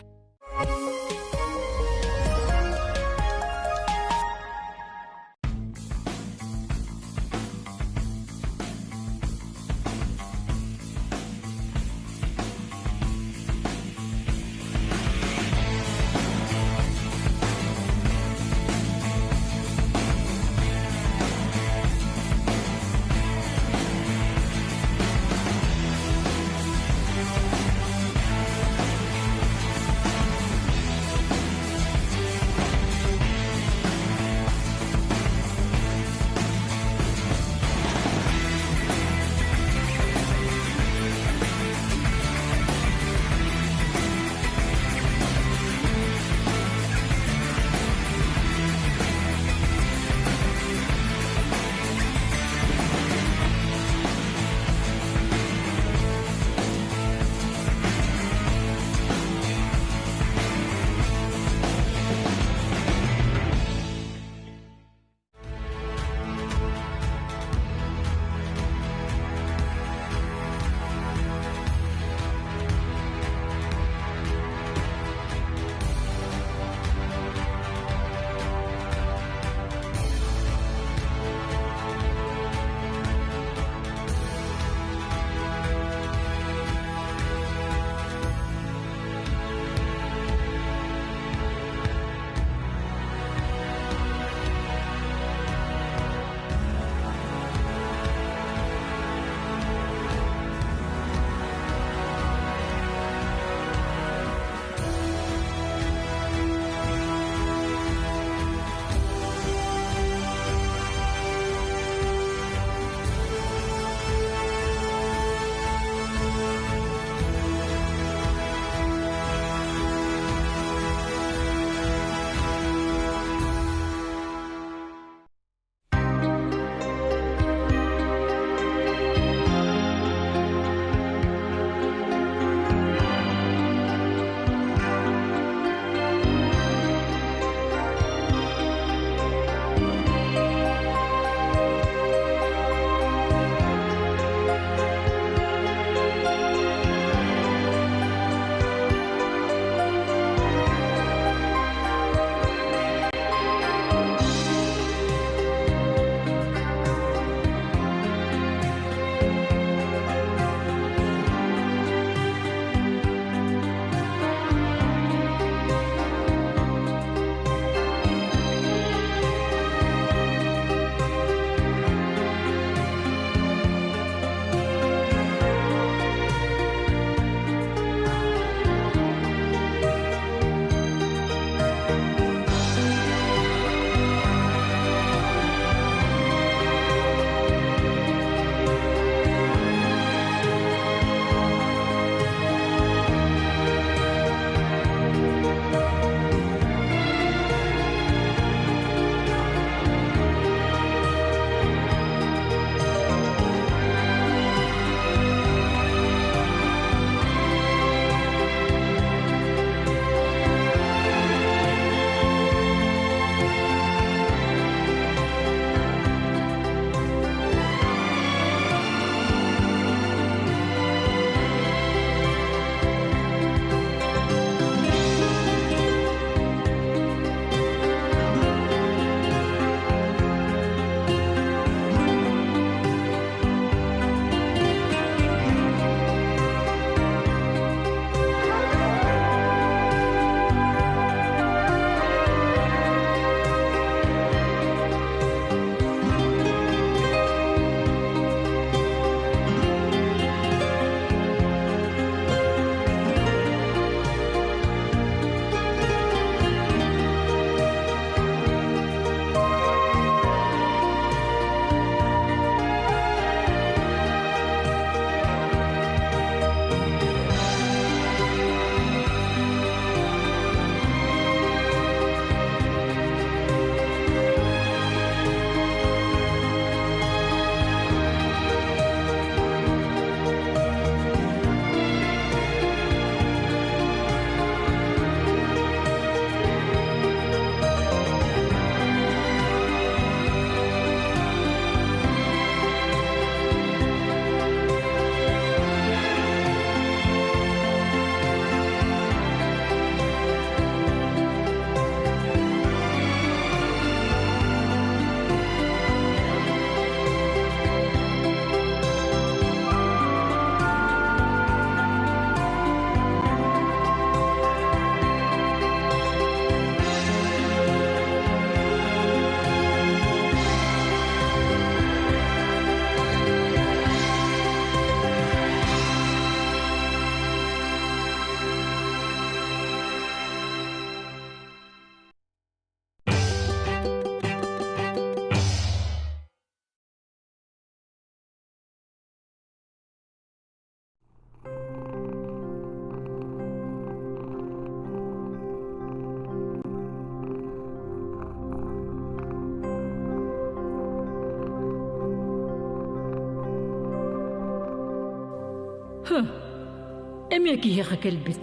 Эме киһэхэ келбит.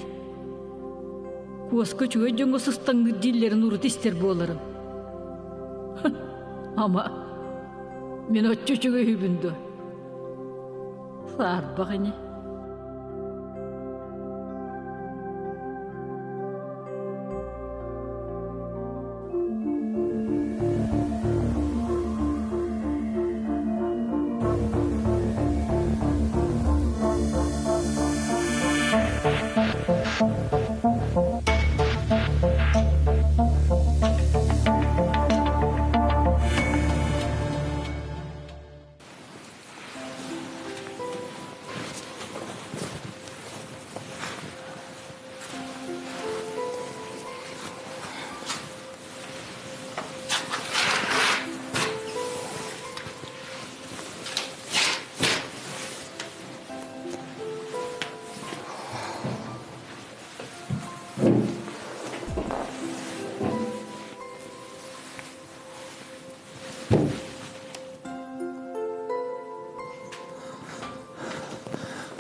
Куоска чугай жоңго сыстаңгы диллерин урут истер боларын. Ама мен отчу чугай хүбүндө. Саарбағыне.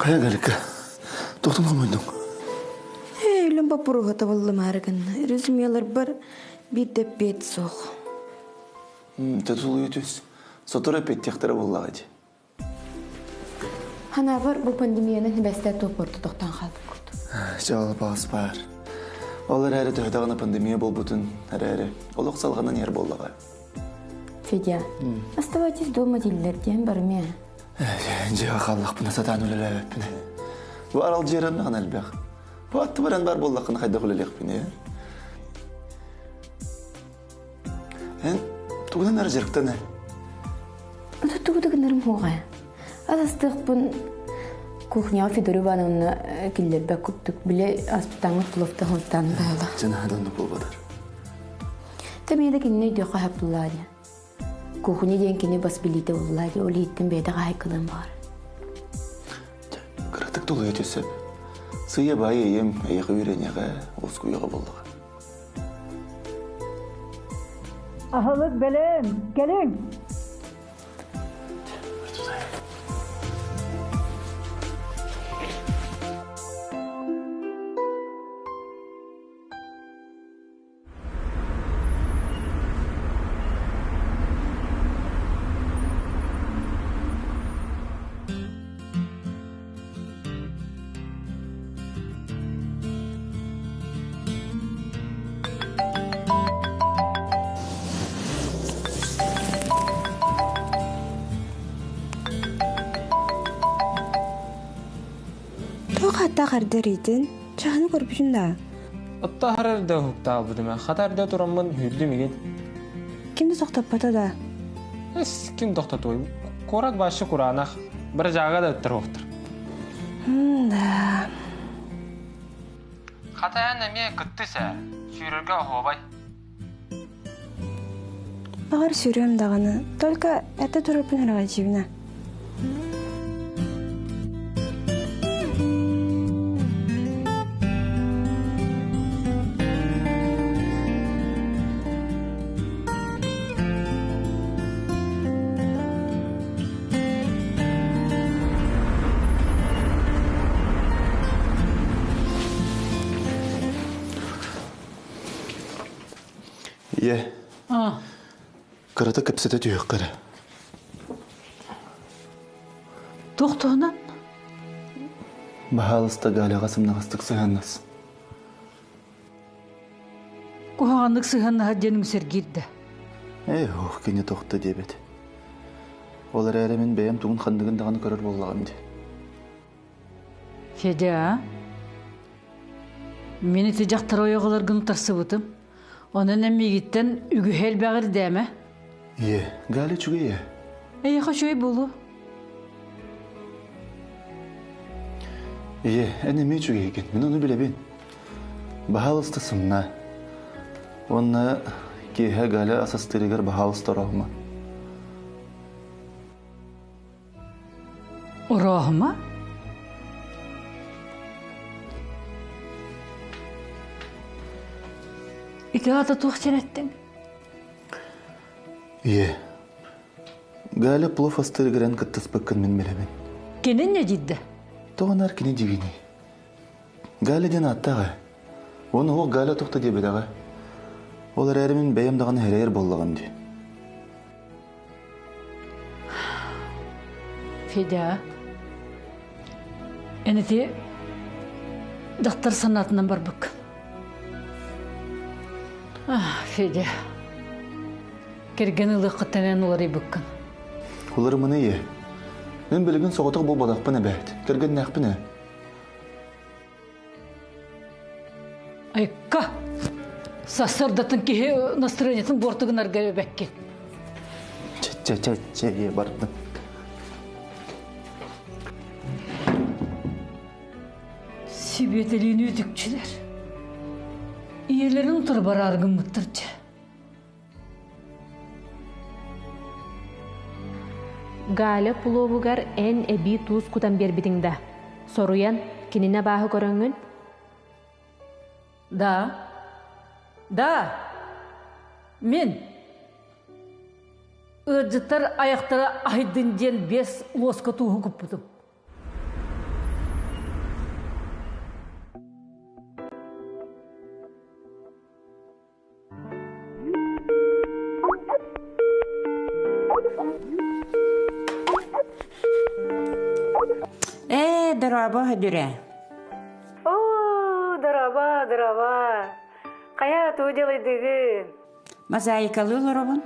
Kaya galik ka. Toktun kamuydun. Öylüm bapuruğa tavallım argın. Rezümeler bar bir de bet soğ. Tetulu yütüz. Sotura pettiyaktara bollağıdı. Hana var bu pandemiyanın hibeste toportu toktan kaldı kurdu. Çağlı bağız var. Onlar әрі töhdağına pandemiya bol бүтін. Әрі. Олық салғанын ер боллаға. Федя, оставайтесь дома диллер дем бармия. Жеға қаллақ бұна сатан өлелі өппіне. Бұл арал жерін ғана әлбәқ. Бұл атты баран бар боллақын қайда құлелек піне. Ән, туғынан әрі жеріктен әл. Ұты туғыдығынырым хоғай. Азастық бұн кухня Федор Ивановна келдер бәк күптік біле аспитаңы тұлыфты ғылттаны байылы. Жана адонды бұл бадар. Тәмейді кеніне үйде қағап бұллади. Кухня ден кене бас білейді бұллади. Ол еттен бәйді қайқылын бар. Қырықтық толы өтесіп. Сыя бай ем әйіғі үйренеға, оз күйіға болдыға. Ahılık belem, gelin. Hatta qarдар idin, çağını görüpsün da. Otta hararda hukta buduma. Xatarda turamın hürdüm igen. Kimdi soqtap bata da? Es kim toxtatoy? Korak başı Qur'anaq bir jaga da öttür oqtur. Da. Xataya neme qıttısa, sürürge hobay. Bağır sürüyorum dağını. Только это turupun hırığa cibine. Ye. Kırıda kapsada tüyük kırı. Toxtuğunan? Bahalısta gali qasımna qastık sığannas. Kuhağanlık sığanna hadyenin sergirdi. Kene toxta debet. Olar ərimin bəyəm tuğun xandığın dağını körür bollağım de. Fedya, meni tecaqtar oyağılar gıntar sıvıtım. Onun emmigitten ügü hel bağır deme. Ye, gali çuğu ye. Eyha şöy bulu. Ye, enne çuğu eken, men onu bile bin. Bahalısta sımna. Onna kehe gali asas terigar bahalısta rahma. O rahma? İtaata tuğçen ettin. Ye. Gali plov astırıgıran kıttas bakın men bilemin. Kenin ne ciddi? Toğanar kine divini. Галя ден аттаға. Оны ол Галя тұқты деп едаға. Олар әрімін бәйім дағаны әрәйір боллағын де. Федя, әнете дақтар санатынан бар бүк. Федя, керген ұлы қыттанен олар ебіккін. Олар мұны е. Мен білген соғытық бұл бадақпын әбәйт. Керген нәқпін ә. Айқа, сасырдатын кеге настроениятын бортығын аргаве бәккен. Че, бардым. Сибетелин үдікчілер. Иелерін тұр бар арғын мұттырчы. Галя пуловугар эн эби туз кутан бербитиңда. Соруян, кинине бағы көрөңүн? Да. Мен. Үрдіттар аяқтары айдын ден 5 лосқа туғы күппідім. Дорога ходюре. О, дорога. Кая ту делайдыгы? Мозаикалы лоробун?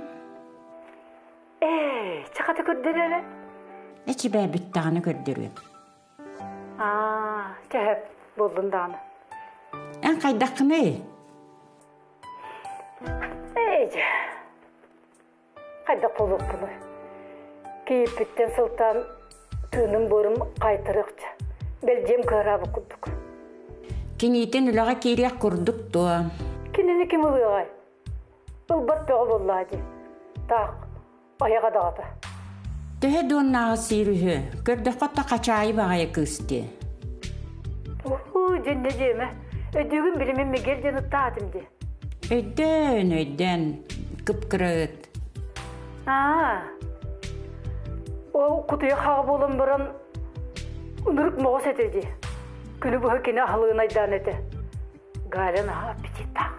Чакаты көрдөрөлө? Эчибе биттаганы көрдөрүм. Чәп болдун даны. Эн кайдакны? Кайдак болуп булу. Кейиптен сылтан тыным борум кайтырыкчы. Белжем көрабы кудук. Кинитен үлага кирияк курдук то. Кинени ким улыгай? Улбат бөгө боллади. Так, аяга дагата. Төһө дуоннага сирүһү. Көрдөккотта качаайы багая кысты. Жөнде жеме. Өдөгүн билимим мегел жаны таатымды. Өйдөн, кыпкырыт. О, кутуя хага болон баран унурук могос этеди. Күнү бу хакина халыгын айдан эте. Гален аппетита.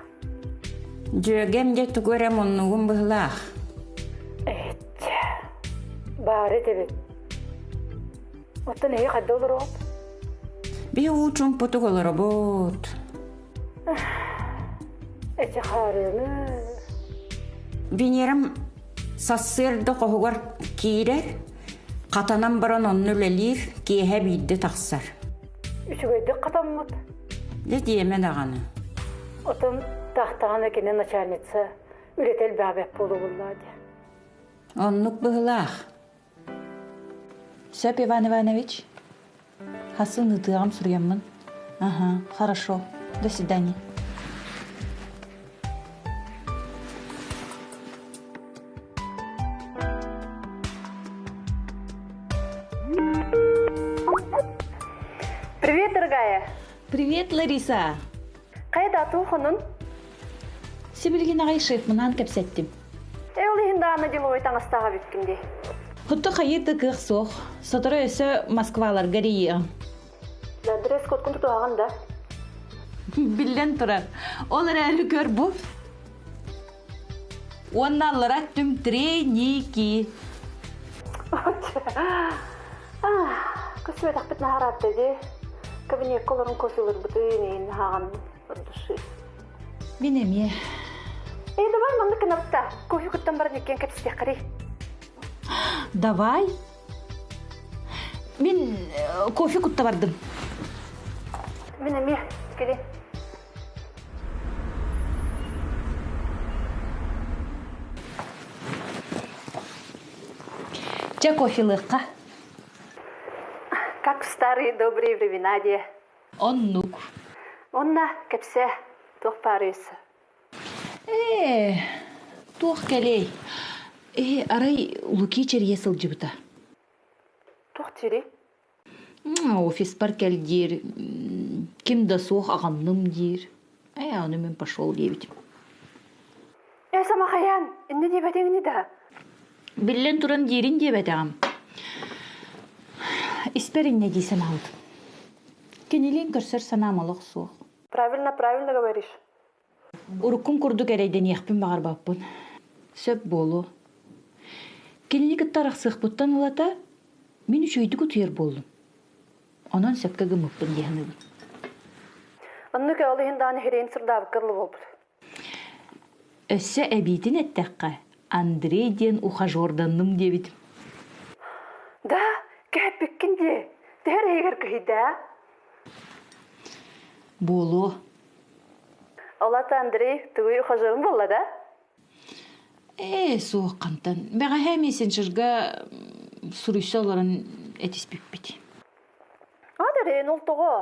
Жөгем де тугөрем оннугун быһылаах. Бары тебет. Оттан эйе кадда олороп? Би учун путук олоробот. Харымы. Бинерим сассырды кохугар кирер, катанан баран онну лелир, киэхэ бидде тахсар. Үчүгөйдө катаммыт. Де диеме даганы. Отон тахтагана кенен начальница үретел бабек болу буллади. Оннук быһылаах. Сөп Иван Иванович, хасын ытыгам сурьяммын. Ага, хорошо. До свидания. Привет, дорогая. Привет, Лариса. Кайда тухунун? Сибилген ағай шефмынан кәпсәттім. Эулихинданы деловой таңыстаға бүткінде. Хутты қайырды кық соқ. Сотыры өсі Москвалар гария. Дресс код күнті туағанда. Білден тұрар. Олар әлі көр бұл. Онналыра түм треники. Көсібет ақпет нағарат деді. Кабинет колорын кофелер бұтын хаған дұшы. Бенеме. Давай, маңды кінапта. Кофе күттен барын екен кәпсіздек қари. Давай. Мен кофе күтті бардым. Бенеме, келе. Ча кофелыққа. Как в старые добрые времена, де. Оннук. Онна, кәпсе, тоқ парысы. Туох кәлей. Арай луки черге сылжыбыта. Тоқ тері? Офис бар кәлдер. Кимда соқ ағанным дер. Оны мен пошел дебетім. Сама қаян, инне дебетеңіне да? Білен тұран дерін дебетім. Исперин не дейсен алдым. Кенелин көрсөр санамалык суох. Правильно говоришь. Уруккун курдук эрейден яхпин багар баппын. Сөп болу. Кенени кыттарак сыхпыттан улата, мен үчөйдү күтүер болдум. Онан сөпкө гымыппын дияныгын. Онны көлүһүн херен сырдап кырлы болду. Өссө әбитин әттәкка Андрей ден ухажорданным дебит. Да, кәппеккенде. Дәр егер кыйда. Болу. Олата Андрей, туй ухажорun болла да? Суық қантан. Бәға хәмесен жырға сұрыйса оларын әтеспек беті. Адырен ұлтығы.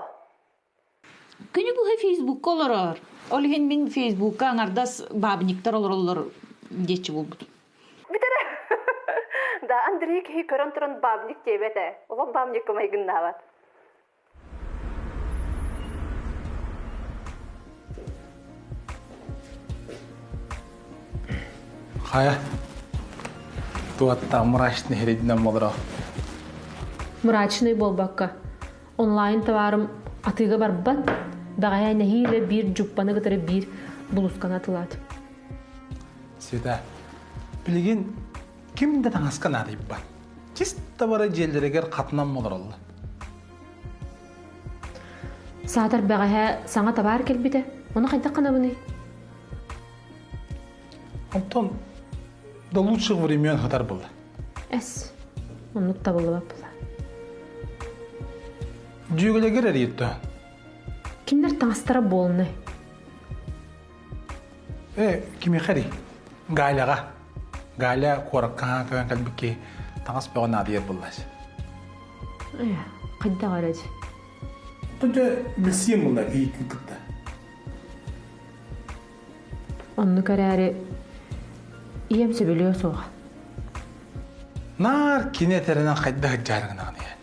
Күні бұл Фейсбукка оларар. Олығын мен Фейсбукка аңардас бабниктар олар детчі бол бұд. Бітірі. Да, Андрей кей көрін тұрын бабник дебеті. Олан бабник көмейгін нават. Хая. Туатта мрачный херединен болдыра. Мрачный болбакка. Онлайн товарым атыга барбат. Дагая нахиле бир жуппаны гытыры бир булускан атылат. Света, билген кимде таңаскан адайып бар. Чисто бара желдерегер қатынан болдыр олды. Саатар багая саңа табар келбите. Оны қайта қанабыны? Антон, до лучших времен хатар болды. Әс, оны табылы бап бұла. Жүйгілегер әрейетті. Кимдер таңастара болны? Кими қари? Галяға. Галя қорыққан көген кәлбікке таңас бөғын адиет болдасы. Қайда қарады? Тұнша білсем бұлда кейтін күтті. Оны кәрәрі иемсі біліо соға. Нар кенетерінен қайда жарығын ағын е.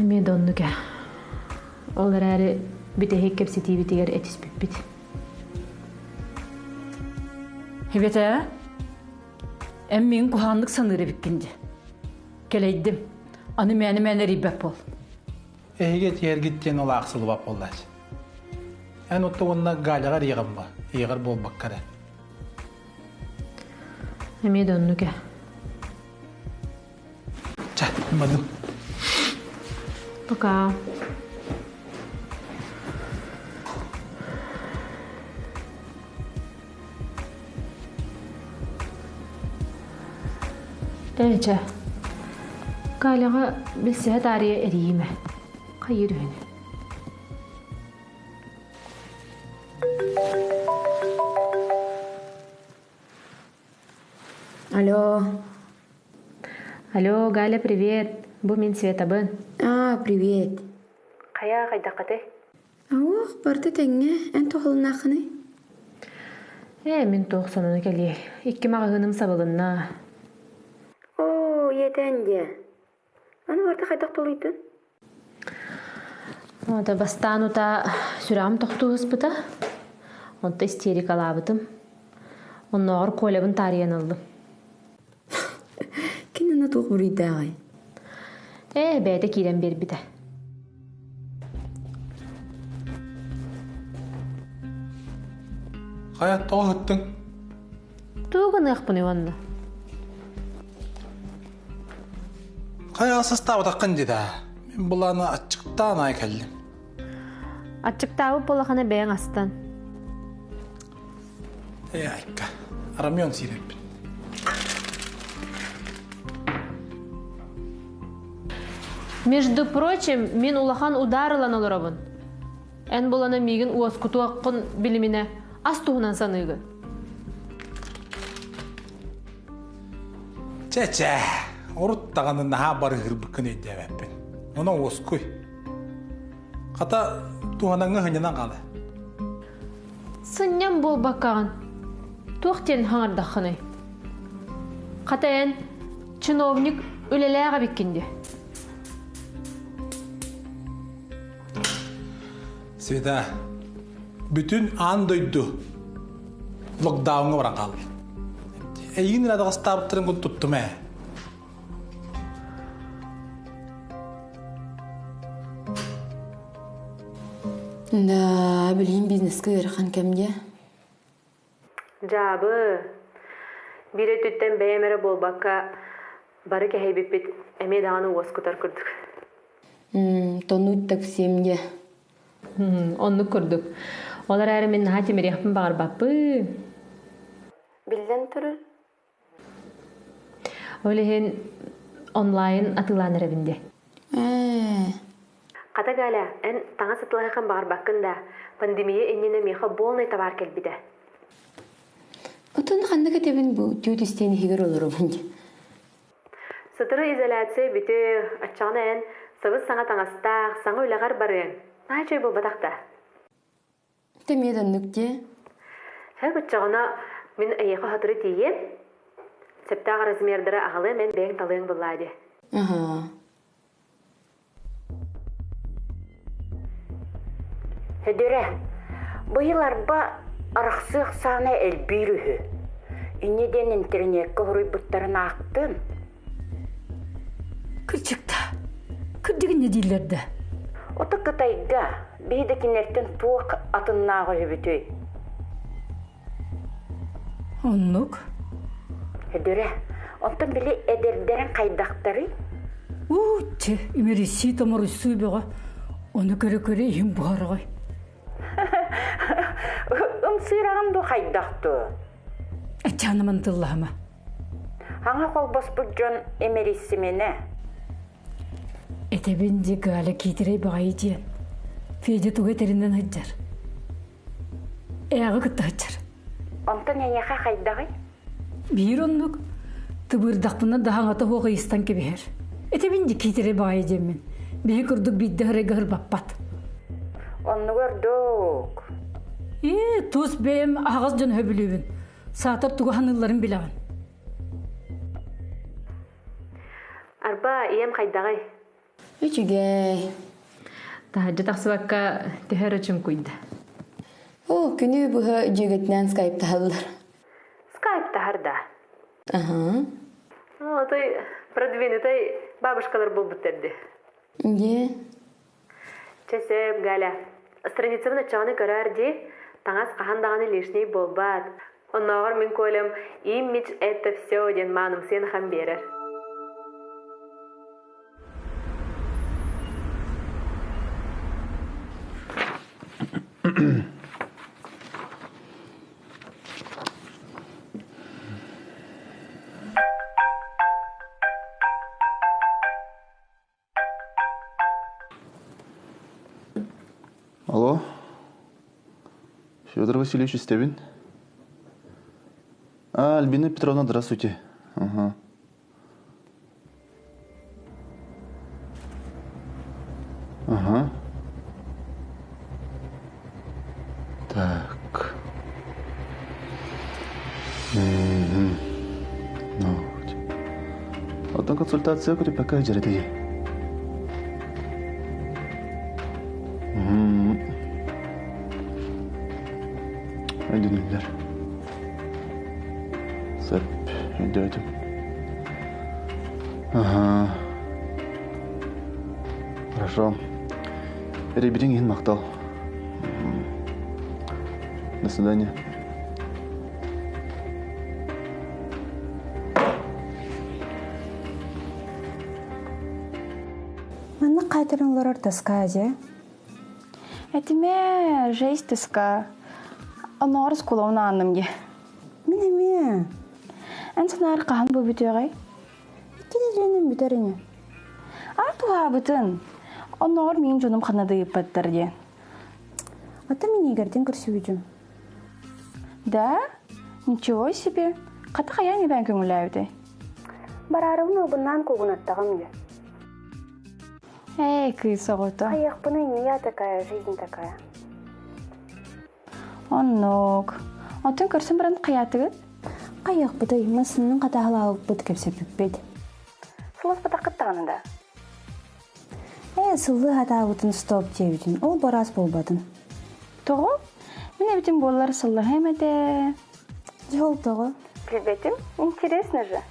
Мен оны кә. Олар әрі біте хеккепсі тейбітігер әтіс біп. Хебете, әм мен күханлық саныры біккенде. Келейдім, аны мәні рибәп бол. Эйге тергиттен ол ақсылы бап болдасы. Ән отты онына галяға рейғым ба, егір бол баққары. Мен оны кә. Ча, мадым. Пока. Әйчә. Галяға білсі тария әрейіме. Қайыр өне. Алло, Галя, привет. Бұл мен Света бын. Привет. Қайда қаты? Ауық, барды тәңе, ән тоқылын ақыны? Мен тоқсананы кәле. Икки мағығыным сабылынна. Етәнде. Аны барды қайдақ толыйдың? Ода бастан ұта сүрағым тоқтуғыз бұта. Онда истерик алабытым. Оны оғыр колебін тариян алдым. Кенені тоқ бұрыйды ағай? Бәйді кейден бер біді. Қаят тоғы үттің? Туғын ұқпыны онды. Қая сыстау тақын деді. Мен бұланы атчықтан ай кәлдім. Атчықтауы болақаны бәйін астан. Айка, арамион сиреппін. Между прочим, мен улахан ударылан олырабын. Ән боланы мегін уаскуту аққын біліміне астуғынан санығы. Чә, ұрыттағаны наға бары ғырбықын өйді әбәппін. Оны оскөй. Қата туғанаңы ғынынан қалы. Сыннан бол баққаған. Туқтен хаңардаққыны. Қата ән чиновник өлеләға беккенде. Света, бүтін андойды локдауынға бара қалды. Әйгін радыға стабыттырын күн тұттым ә. Да, білейін бизнеске ерхан кәмде. Жабы. Бире түттен бәйемері болбаққа бары кәйбеппет әме дағаны оскутар күрдік. Тону үттік семде. Онны күрдік. Олар әрі мен наға темерекпін бағар бапы. Білден тұрыр? Олеген онлайн атыланыр әбінде. Қата гәлі, ән таңа сатылайқан бағар баққында пандемия әннені меха болнай табар кәлбіді. Отын қанды кәтебін бұл түйт істейін хегер олар өмінде. Сытыры изоляция бүті атчағына ән сабыз саңа таңастақ, саңа өлағар барың. Най чөй бұл батақта? Темеден нүкте? Әк атчағына мен әйеқі хатыры тейе. Септаға размердері ағалы мен бәйін талығын бұллайды. Хөдірі, бұйыларба арақсық саны әлбейрүхі. Инеден интернетке ғырой бұттарын ақтын. Күрчікті. Күрдігін не дейлерді? Оты қытайға бейдекінерттен туық атыннағы өбітой. Оннық? Хөдірі, онтын білі әдердерін қайдақтары? Үтті, үмересі тамыр үсі беға. Оны көрі ең бұғары ғай. Сырағым бұ қайдақты? Әтчанымын тыллағыма. Аңа қолбас бұд жон әмересі мені? Әтебенде ғалы кейтірей бағай дейін. Фейде туға терінден ғыджар. Әғы күтті ғыджар. Онтын әнеға қайдағай? Бір онлық тұбырдақпына дағаңата оғы истан кебер. Әтебенде кейтірей бағай дейін мен. Бей күрдік бейді ғыры баппат. Оны көрдік. Тұз бәйім ағыз жөн хөбілуін. Сатыр туға ханыларын білавын. Арба ием қайдағай? Үчігей. Тахаджы тақсыбаққа төхер өчім көйді. О, күні бұғы жегетінен скайпта алылар. Скайпта харда? Ага. Той продвинутой бабушкалар бұл бұттерді. Де? Чесеп, Галя. Страницамын атчағаны көрер де, таңас қахандағаны лишней болбад. Оннағыр мен көйлем, имидж это все ден маным сен хам берер. Алло? Федор Васильевич Стебин? Альбина Петровна, здравствуйте. Ага. Ага. Так. Ну, вот консультация, которая пока жарит. Ödünürler. Sep, ödürdüm. Ага. Хорошо. Переберем мақтал. До свидания. Маны қайтырыңлар ортасқа, әзе? Әтіме жейс тісқа. Онағыр скулауына анымге. Мен әме? Ән санар қаған бұл бүті ағай? Екені жөнім бүтеріне. Артуға бұтын. Онағыр мен жоным қанады еппаттар де. Ата мен егерден көрсі өдім. Да? Ничего себе. Қаты қаян ебән көңілі әуді? Барарығын обынан көгін аттағым де. Кыз оғыты. Аяқ бұны нея такая, жизнь такая. Оннок. Отын көрсін бірін қиятығы? Қаяқ бұдай, масының қатағылауық бұд кепсеп бүппеді. Сылыз бұта қыттағанында? Сылы қатағытын стоп деудің, ол барас болбадың. Тоғы? Мен әбітім болар сылы әмәді. Жол тоғы. Білбетім, интересно же.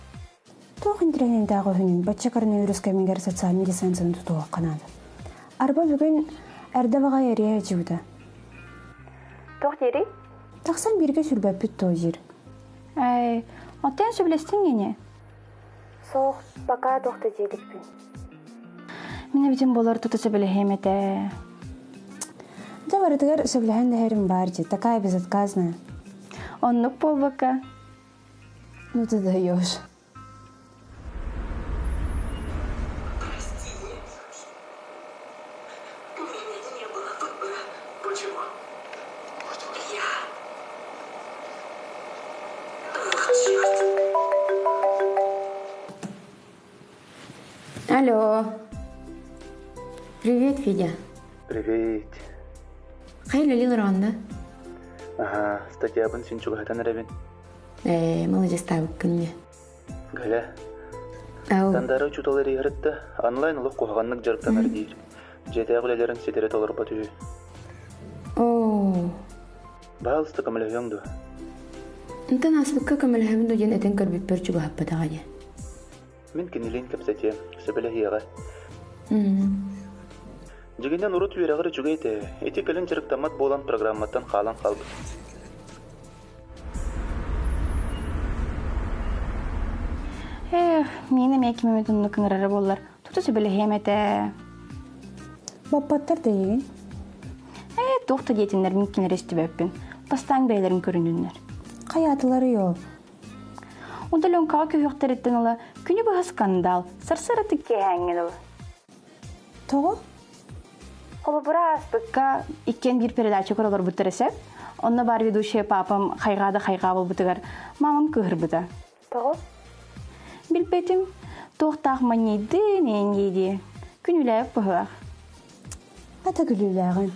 Тоғы интернеттағы хүнін, батчакарыны үріскәмінгер социалын десенсінің тұтуға қанады. Арба бүгін Әрді баға әрия жуда. Тоқ дери? Тақсан бірге сүрбәппіт то жир. Әй, оттен сөбілестің ене? Соқ, бақа тоқты жедікпін. Мен әбден болар тұты сөбілі әті. Да барытығар сөбіліген дәрім бар же, такая безотказная. Оннық бол бака. Ну ты даешь. Алло. Привет, Федя. Привет. Хайла Лилранда. Ага, статьябын сен чугатан рабин. Молодец, табык күнне. Галя. Ау. Тандары чуталары ярытты, онлайн улық қоғанлық жарықтан ардейір. Жеті ағылелерін сетерет олар батуы. О. Бағалысты көмілі Интан асбыкка көмөлһөбүн дойен этен көрбүт бер чуга хаппатага же. Мен кенелен кәпсәте, сөбілі хияға. Жегеннен ұрыт үйерағыры чугайты, эти көлін жарықтамат болан программаттан қалан қалды. Мені мәкеме өтінні күңірері болар. Тұты сөбілі әті. Баппаттар да еген? Тоқты детінлер мүмкінлер есті бәппін. Бастан бәйлерін көріндіңлер. Қаятылары yok. Онда лөнкаға көйіқтер еттен ұлы күні бұға скандал, сарсары түкке әңгел ұлы. Тоғы? Қолы бұра аспыққа ikкен бір передача көрілер бұттырысып, онна бар ведушия папам қайғады қайға бол бұтығар, мамам көхір бұта. Тоғы? Білбетім, тоқтақ манейді нейді, күніләйіп бұғақ. Ата күліләғын.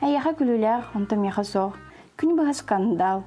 Әйеға күліләғ, онтам яға соқ, күні бұға скандал,